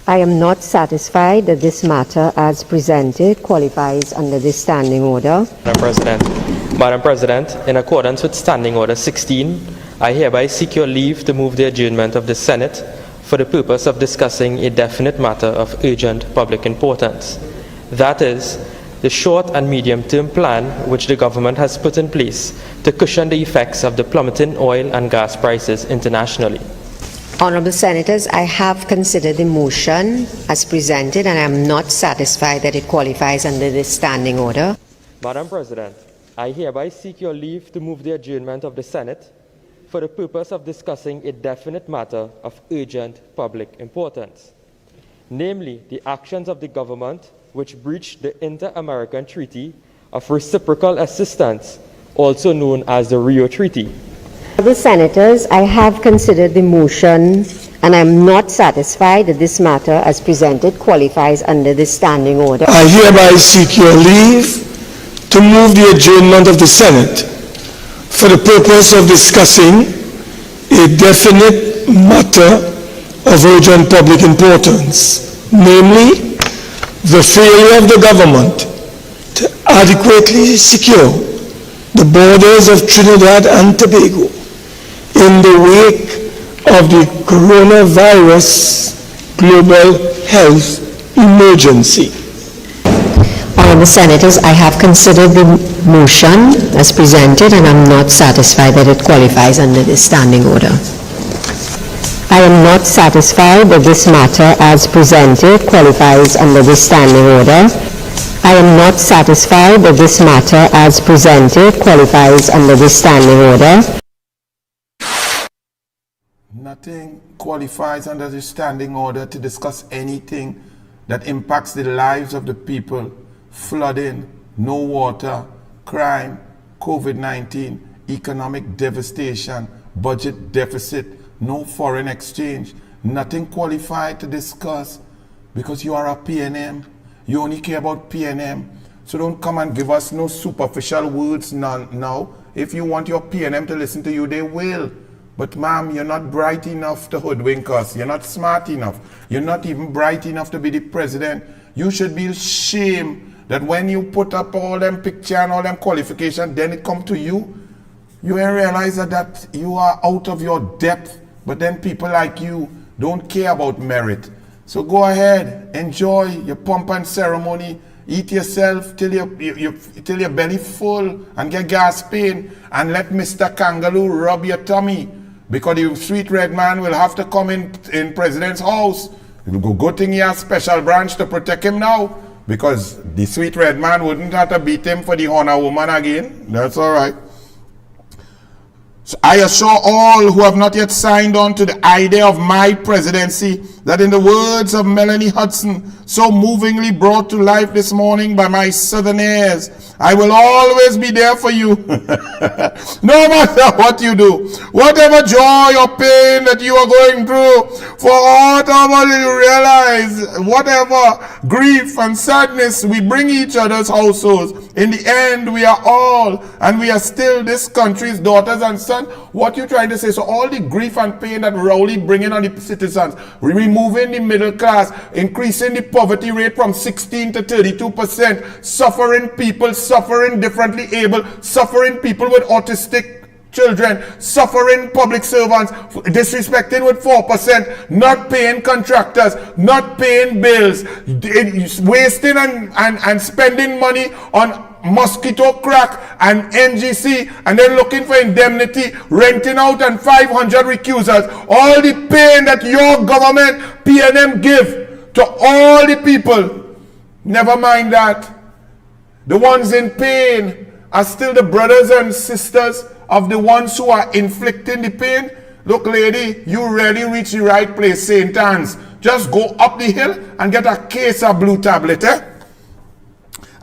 I am not satisfied that this matter as presented qualifies under this standing order. Madam President, in accordance with Standing Order 16, I hereby seek your leave to move the adjournment of the Senate for the purpose of discussing a definite matter of urgent public importance. That is, the short and medium-term plan which the government has put in place to cushion the effects of the plummeting oil and gas prices internationally. Honourable Senators, I have considered the motion as presented and I am not satisfied that it qualifies under this standing order. Madam President, I hereby seek your leave to move the adjournment of the Senate for the purpose of discussing a definite matter of urgent public importance, namely the actions of the government which breached the Inter-American Treaty of Reciprocal Assistance, also known as the Rio Treaty. Honourable Senators, I have considered the motion and I am not satisfied that this matter as presented qualifies under this standing order. I hereby seek your leave to move the adjournment of the Senate for the purpose of discussing a definite matter of urgent public importance, namely the failure of the government to adequately secure the borders of Trinidad and Tobago in the wake of the coronavirus global health emergency. Honourable Senators, I have considered the motion as presented and I'm not satisfied that it qualifies under this standing order. I am not satisfied that this matter as presented qualifies under this standing order. I am not satisfied that this matter as presented qualifies under this standing order. Nothing qualifies under the standing order to discuss anything that impacts the lives of the people. Flooding, no water, crime, COVID-19, economic devastation, budget deficit, no foreign exchange. Nothing qualified to discuss because you are a PNM. You only care about PNM. So don't come and give us no superficial words now. If you want your PNM to listen to you, they will. But ma'am, you're not bright enough to hoodwink us. You're not smart enough. You're not even bright enough to be the president. You should be ashamed that when you put up all them picture and all them qualifications, then it come to you. You realize that you are out of your depth. But then people like you don't care about merit. So go ahead, enjoy your pomp and ceremony. Eat yourself till your belly full and get gas pain, and let Mr. Kangaloo rub your tummy, because the sweet red man will have to come in president's house. Good thing he has special branch to protect him now, because the sweet red man wouldn't have to beat him for the honor woman again. That's all right. So I assure all who have not yet signed on to the idea of my presidency that, in the words of Melanie Hudson, so movingly brought to life this morning by my southerners, I will always be there for you. No matter what you do, whatever joy or pain that you are going through, for whatever you realize, whatever grief and sadness we bring each other's households, in the end we are all, and we are still this country's daughters and sons. What you trying to say? So all the grief and pain that Rowley bringing on the citizens, removing the middle class, increasing the poverty rate from 16 to 32%, suffering people, suffering differently able, suffering people with autistic children, suffering public servants, disrespecting with 4%, not paying contractors, not paying bills, wasting and spending money on mosquito crack and NGC, and then looking for indemnity, renting out, and 500 recusals. All the pain that your government, PNM, give to all the people. Never mind that. The ones in pain are still the brothers and sisters of the ones who are inflicting the pain. Look, lady, you really reach the right place, St. Anne's. Just go up the hill and get a case of blue tablet,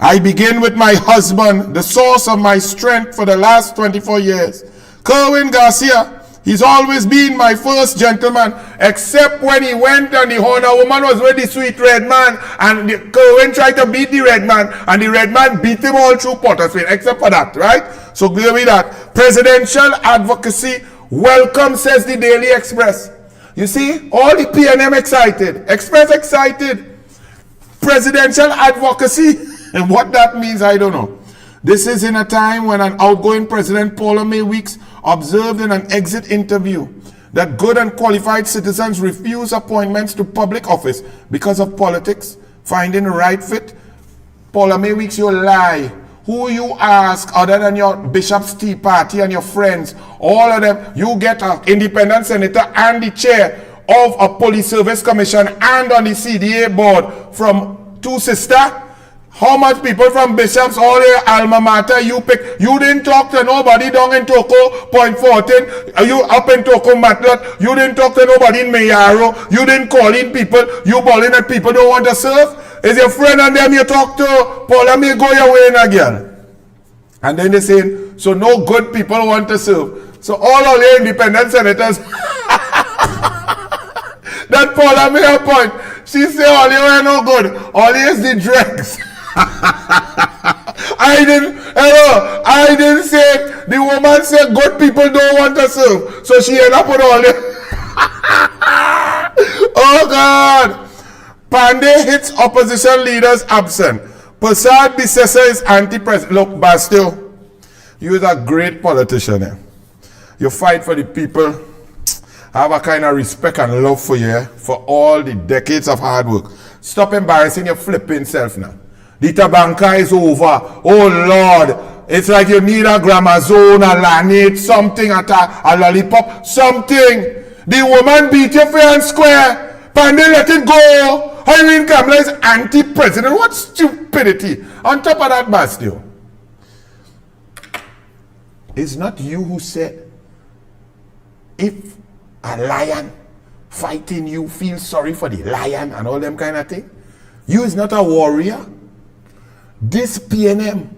I begin with my husband, the source of my strength for the last 24 years. Kerwin Garcia, he's always been my first gentleman, except when he went and the honor woman was with the sweet red man, and Kerwin tried to beat the red man, and the red man beat him all through Pottersfield, except for that, right? So give me that. Presidential advocacy, welcome, says the Daily Express. You see, all the PNM excited, Express excited, presidential advocacy, and what that means, I don't know. This is in a time when an outgoing President, Paula May Weeks, observed in an exit interview that good and qualified citizens refuse appointments to public office because of politics, finding the right fit. Paula May Weeks, you lie. Who you ask other than your Bishop's Tea Party and your friends, all of them, you get an independent senator and the chair of a police service commission and on the CDA board from two sisters. How much people from Bishop's, all your alma mater, you pick? You didn't talk to nobody down in Toko, Point 14, you up in Toko Matlot, you didn't talk to nobody in Mayaro, you didn't call in people, you bawling at people don't want to serve? Is your friend and them you talk to? Paula May go your way in again. And then they saying, so no good people want to serve. So all your independent senators, that Paula May appoint, she say all you are no good, all you is the dregs. I didn't say it. The woman said good people don't want to serve. So she ended up with all the oh God. Pandey hits opposition leaders absent. Persad Bissessa is anti-president. Look, Bastille, you is a great politician. Eh? You fight for the people. I have a kind of respect and love for you for all the decades of hard work. Stop embarrassing your flipping self now. The tabanka is over. Oh Lord, it's like you need a grammazone, a lanate, something, a lollipop, something. The woman beat you fair and square. Pandey let it go. Irene Kamala is anti-president. What stupidity. On top of that, Bastille, it's not you who said, if a lion fighting you, feel sorry for the lion and all them kind of thing. You is not a warrior. This PNM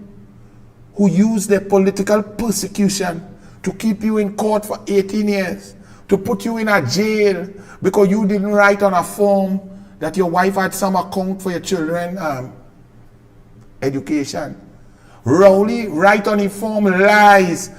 who used their political persecution to keep you in court for 18 years, to put you in a jail because you didn't write on a form that your wife had some account for your children education. Rowley write on a form lies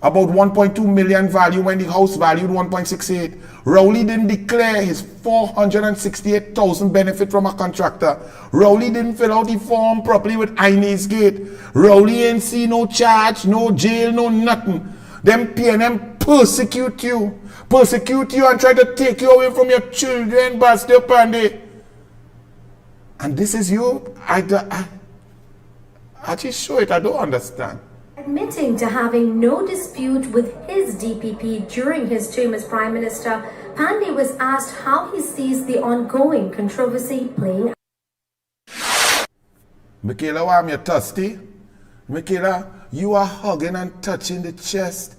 about 1.2 million value when the house valued 1.68. Rowley didn't declare his 468,000 benefit from a contractor. Rowley didn't fill out the form properly with Inez Gate. Rowley ain't see no charge, no jail, no nothing. Them PNM persecute you and try to take you away from your children, Bastille Pandey. And this is you? I just show it, I don't understand. Admitting to having no dispute with his DPP during his term as Prime Minister, Pandey was asked how he sees the ongoing controversy playing out. Michaela, why am you thirsty? Michaela, you are hugging and touching the chest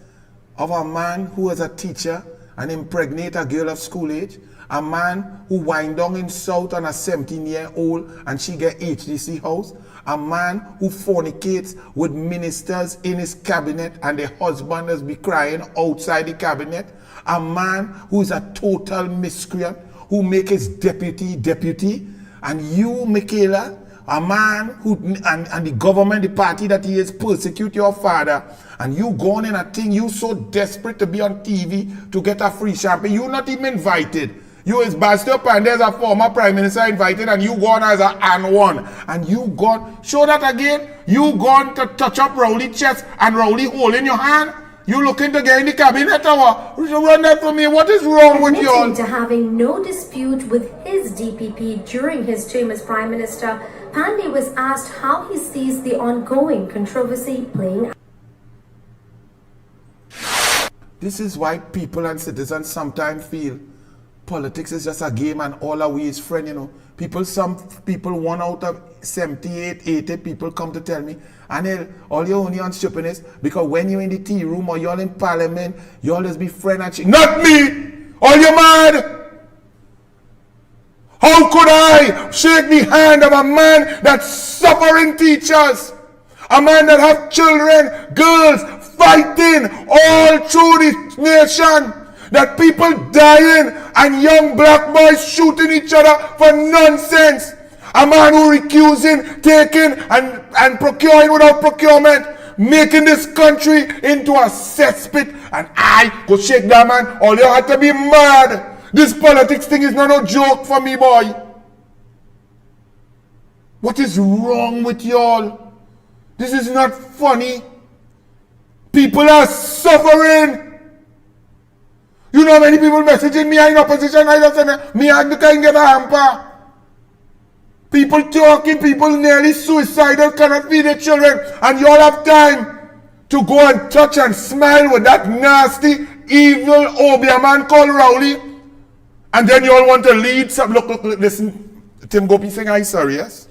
of a man who was a teacher and impregnate a girl of school age. A man who wind down in South on a 17-year-old and she get HDC house. A man who fornicates with ministers in his cabinet and the husband is be crying outside the cabinet. A man who is a total miscreant who make his deputy. And you, Michaela, a man who and the government, the party that he is, persecute your father. And you gone in a thing, you so desperate to be on TV to get a free champagne. You not even invited. You is Bastille Pandey as a former Prime Minister invited and you gone as an and one. And you gone, show that again, you gone to touch up Rowley chest and Rowley holding your hand. You looking to get in the cabinet tower. Run that for me. What is wrong with you? Admitting to having no dispute with his DPP during his term as Prime Minister, Pandey was asked how he sees the ongoing controversy playing out. This is why people and citizens sometimes feel politics is just a game and all our way is friend, you know. Some people, 1 out of 78, 80 people come to tell me, Anil, all you're only on stupidness because when you're in the tea room or you're in Parliament, you always be friend and not me! Are you mad? How could I shake the hand of a man that's suffering teachers? A man that have children, girls, fighting all through the nation. That people dying and young black boys shooting each other for nonsense. A man who recusing, taking and procuring without procurement. making this country into a cesspit, and I go shake that man. All you have to be mad. This politics thing is not no joke for me, boy. What is wrong with y'all? This is not funny. People are suffering. You know many people messaging me in opposition. I just say, me I can get a hamper. People talking, people nearly suicidal, cannot feed their children, and you all have time to go and touch and smile with that nasty, evil Obia man called Rowley, and then you all want to lead some. Look, listen, Tim Gopi saying, "Are you serious?"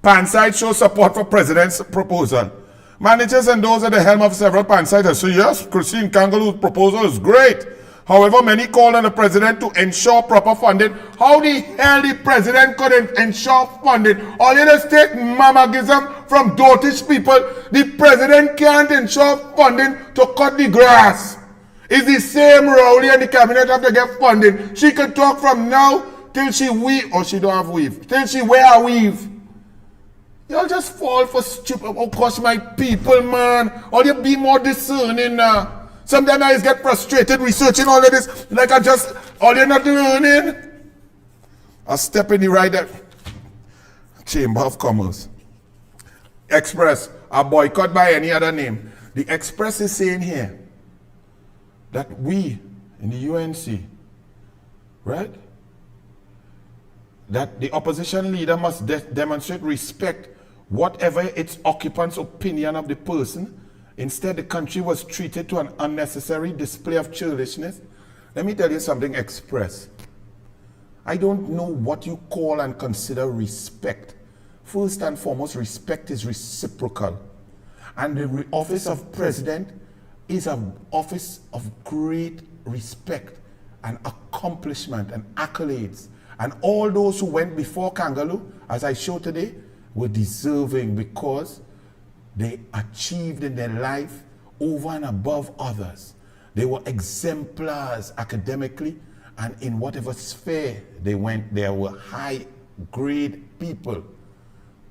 Panside shows support for President's proposal. Managers and those at the helm of several Pansides say, yes, Christine Kangaloo's proposal is great. However, many call on the President to ensure proper funding. How the hell the President could ensure funding? All you just take mamagism from dotish people. The President can't ensure funding to cut the grass. It's the same Rowley and the Cabinet have to get funding. She can talk from now till she weave, or she don't have weave, till she wear a weave. Y'all just fall for stupid. Oh gosh, my people, man. All you be more discerning now. Sometimes I just get frustrated researching all of this. Like all you're not learning. I step in the right Chamber of Commerce. Express, a boycott by any other name. The Express is saying here that we in the UNC, right? That the opposition leader must demonstrate respect whatever its occupant's opinion of the person. Instead, the country was treated to an unnecessary display of churlishness. Let me tell you something, Express. I don't know what you call and consider respect. First and foremost, respect is reciprocal. And the office of president is an office of great respect and accomplishment and accolades. And all those who went before Kangaloo, as I showed today, were deserving because they achieved in their life over and above others. They were exemplars academically, and in whatever sphere they went, there were high-grade people.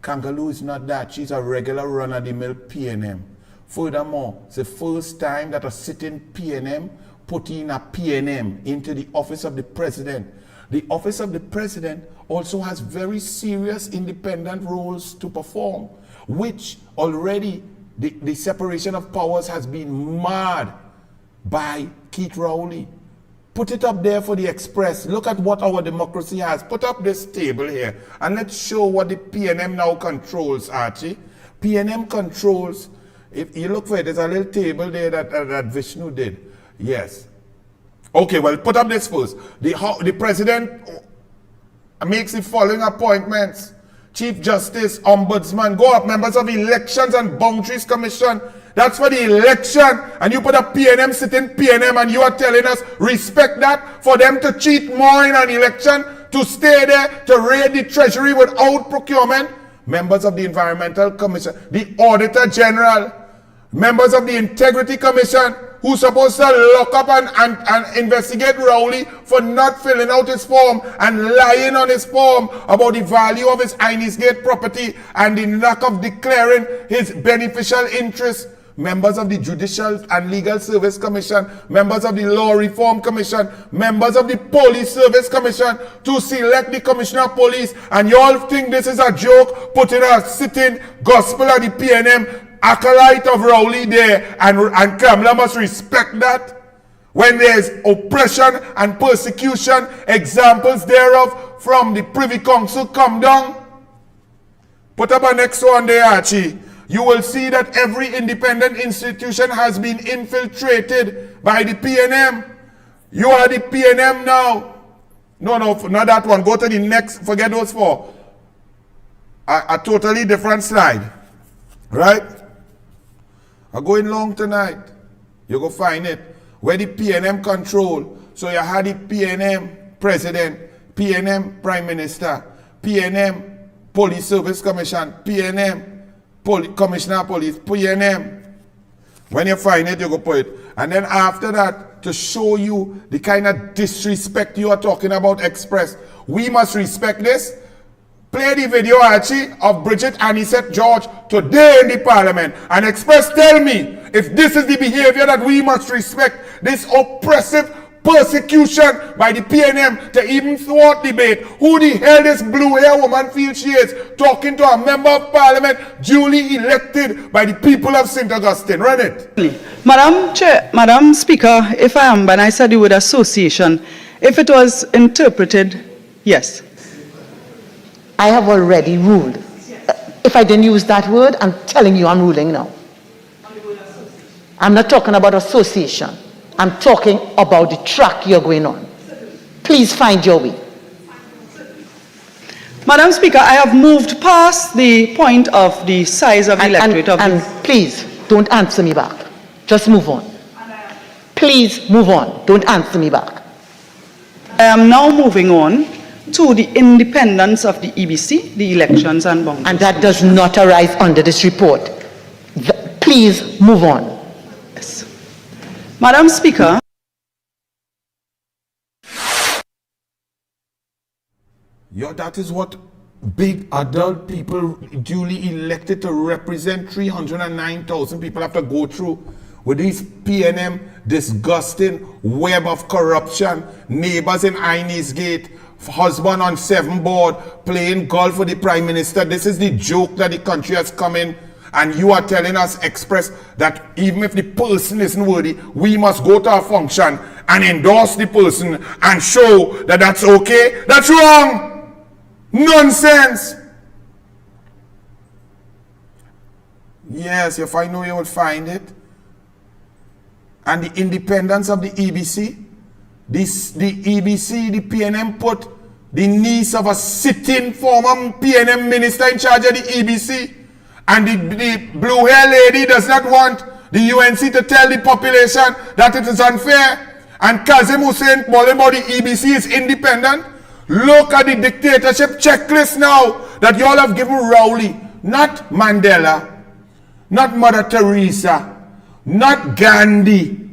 Kangaloo is not that. She's a regular run-of-the-mill PNM. Furthermore, it's the first time that a sitting PNM put in a PNM into the office of the president. The office of the president also has very serious independent roles to perform, which already the separation of powers has been marred by Keith Rowley. Put it up there for the Express. Look at what our democracy has. Put up this table here and let's show what the PNM now controls, Archie. PNM controls, if you look for it, there's a little table there that Vishnu did. Yes. Okay, well, put up this first. The president makes the following appointments: Chief Justice, Ombudsman, go up, members of Elections and Boundaries Commission. That's for the election. And you put a PNM sitting PNM and you are telling us respect that for them to cheat more in an election, to stay there, to raid the treasury without procurement. Members of the Environmental Commission, the Auditor General, members of the Integrity Commission, who's supposed to lock up and investigate Rowley for not filling out his form and lying on his form about the value of his Inisgate property and the lack of declaring his beneficial interest. Members of the Judicial and Legal Service Commission, members of the Law Reform Commission, members of the Police Service Commission to select the Commissioner of Police. And you all think this is a joke, putting a sitting gospel of the PNM acolyte of Rowley there, and Kamala must respect that. When there's oppression and persecution, examples thereof from the Privy Council come down. Put up a next one there, Archie. You will see that every independent institution has been infiltrated by the PNM. You are the PNM now. No, not that one. Go to the next. Forget those four. A totally different slide. Right? I'm going long tonight. You go find it. Where the PNM control. So you had the PNM President, PNM Prime Minister, PNM Police Service Commission, PNM Commissioner of Police, PNM. When you find it, you go put it. And then after that, to show you the kind of disrespect you are talking about, Express, we must respect this. play the video, Archie, of Bridget Anisette George today in the Parliament and tell me if this is the behavior that we must respect, this oppressive persecution by the PNM to even thwart debate. Who the hell this blue-hair woman feels she is talking to a member of Parliament duly elected by the people of St. Augustine? Run it. Madam Speaker, if I am, when I said the word association, if it was interpreted, yes. I have already ruled. If I didn't use that word, I'm telling you I'm ruling now. I'm not talking about association. I'm talking about the track you're going on. Please find your way. Madam Speaker, I have moved past the point of the size of the electorate. And please, don't answer me back. Just move on. Please move on. Don't answer me back. I am now moving on to the independence of the EBC, the elections and boundaries. And that does not arise under this report. Please move on. Yes. Madam Speaker. That is what big adult people duly elected to represent 309,000 people have to go through with these PNM disgusting web of corruption, neighbors in Inez Gate, husband on 7 board, playing golf with the Prime Minister. This is the joke that the country has come in. And you are telling us, Express, that even if the person isn't worthy, we must go to a function and endorse the person and show that that's okay. That's wrong. Nonsense. Yes, if I know you will find it. And the independence of the EBC. The EBC, the PNM put the niece of a sitting former PNM minister in charge of the EBC. And the blue-hair lady does not want the UNC to tell the population that it is unfair. And Kazim Hussein calling about the EBC is independent. Look at the dictatorship checklist now that you all have given Rowley. Not Mandela, not Mother Teresa, not Gandhi,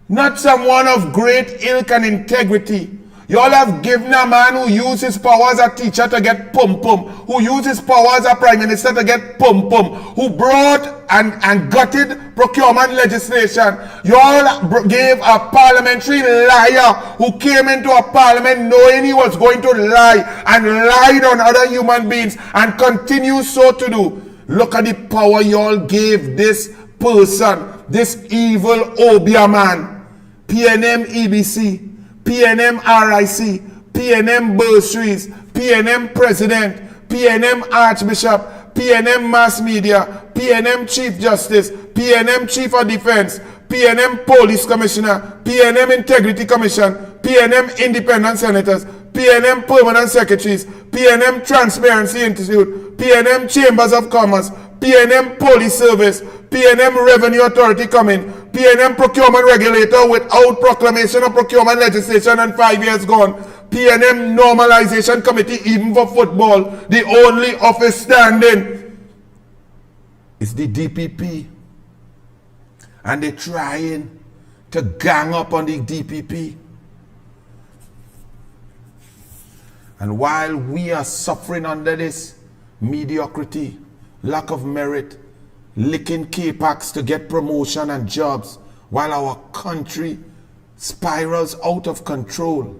not someone of great ilk and integrity. You all have given a man who used his power as a teacher to get pum-pum, who used his power as a prime minister to get pum-pum, who brought and gutted procurement legislation. You all gave a parliamentary liar who came into a parliament knowing he was going to lie and lied on other human beings and continues so to do. Look at the power you all gave this person, this evil Obia man. PNM EBC. PNM RIC, PNM bursaries, PNM president, PNM archbishop, PNM mass media, PNM chief justice, PNM chief of defense, PNM police commissioner, PNM integrity commission, PNM independent senators, PNM permanent secretaries, PNM transparency institute, PNM chambers of commerce, PNM police service, PNM revenue authority coming, PNM procurement regulator without proclamation of procurement legislation and 5 years gone, PNM normalization committee even for football, the only office standing is the DPP. And they're trying to gang up on the DPP. And while we are suffering under this mediocrity, lack of merit, licking K-packs to get promotion and jobs, while our country spirals out of control.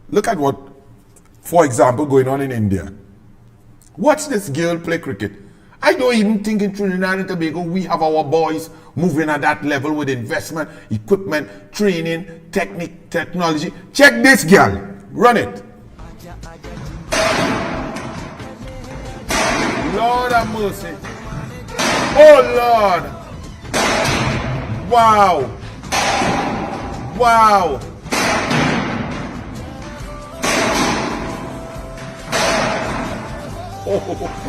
Look at what, for example, going on in India. Watch this girl play cricket. I don't even think in Trinidad and Tobago we have our boys moving at that level with investment, equipment, training, technology. Check this girl. Run it. Lord have mercy. Oh Lord. Wow. Wow. Oh.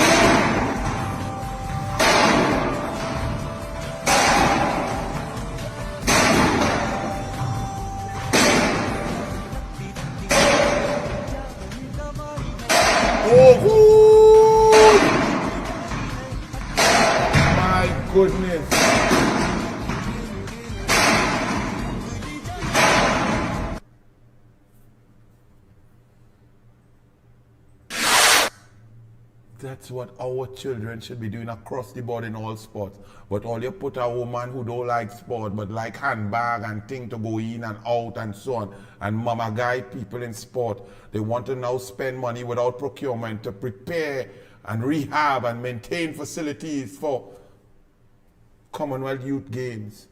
My goodness. That's what our children should be doing across the board in all sports. But all you put a woman who don't like sport, but like handbag and thing to go in and out and so on, and mama guy people in sport, they want to now spend money without procurement to prepare and rehab and maintain facilities for Commonwealth Youth Games.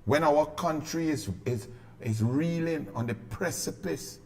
When our country is reeling on the precipice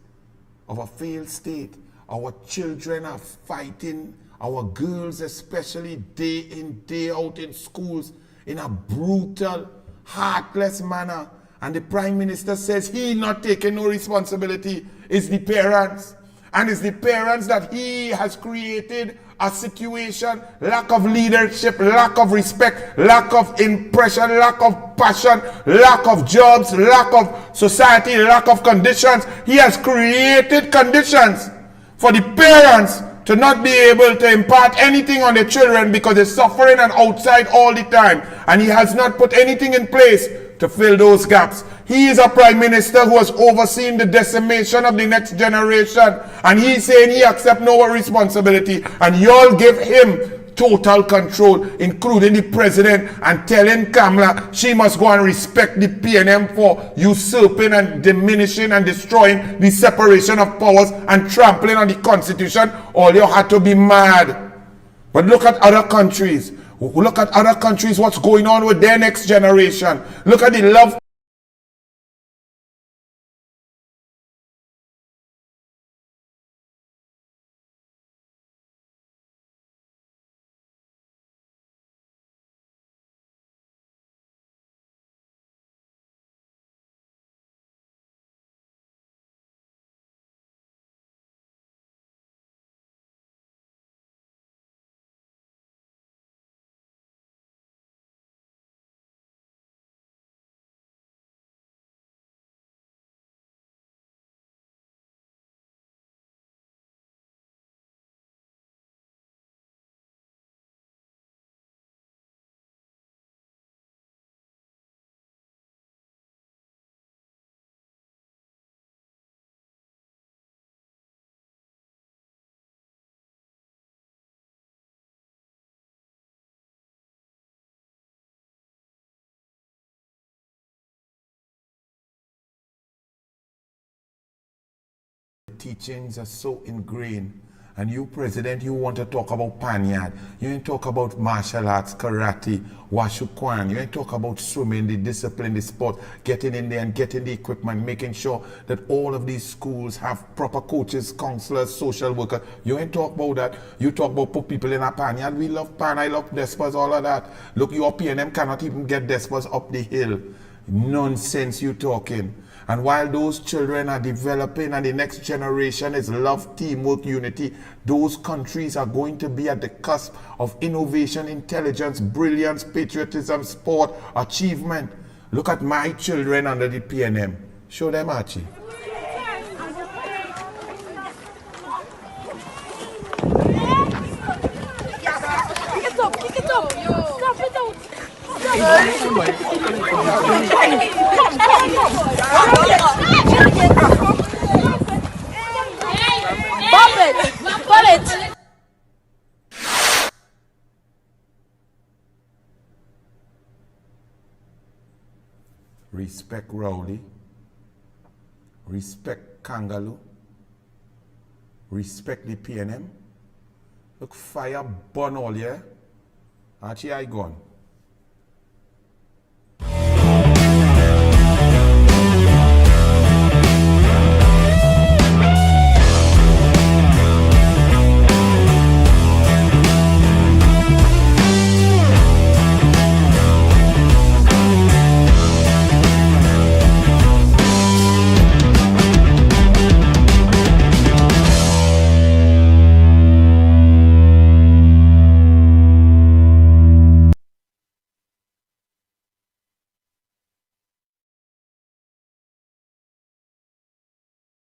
of a failed state, our children are fighting, our girls especially, day in, day out in schools, in a brutal, heartless manner. And the Prime Minister says he not taking no responsibility. It's the parents. And it's the parents that he has created a situation, lack of leadership, lack of respect, lack of impression, lack of passion, lack of jobs, lack of society, lack of conditions. He has created conditions for the parents to not be able to impart anything on the children because they're suffering and outside all the time. And he has not put anything in place to fill those gaps. He is a Prime Minister who has overseen the decimation of the next generation. And he's saying he accepts no responsibility. And y'all give him total control, including the President, and telling Kamala she must go and respect the PNM for usurping and diminishing and destroying the separation of powers and trampling on the Constitution. All you had to be mad. But look at other countries. Look at other countries, what's going on with their next generation. Look at the love. Teachings are so ingrained, and you, President, you want to talk about panyard, you ain't talk about martial arts, karate, washukwan, you ain't talk about swimming, the discipline, the sport, getting in there and getting the equipment, making sure that all of these schools have proper coaches, counselors, social workers. You ain't talk about that. You talk about put people in a panyard. We love pan, I love despas, all of that. Look, your PNM cannot even get despas up the hill. Nonsense you talking. And while those children are developing and the next generation is love, teamwork, unity, those countries are going to be at the cusp of innovation, intelligence, brilliance, patriotism, sport, achievement. Look at my children under the PNM. Show them, Archie. Pick it up. Stop it out. Bump it. Respect Rowley. Respect Kangaloo. Respect the PNM. Look, fire burn all, yeah? Archie, I gone.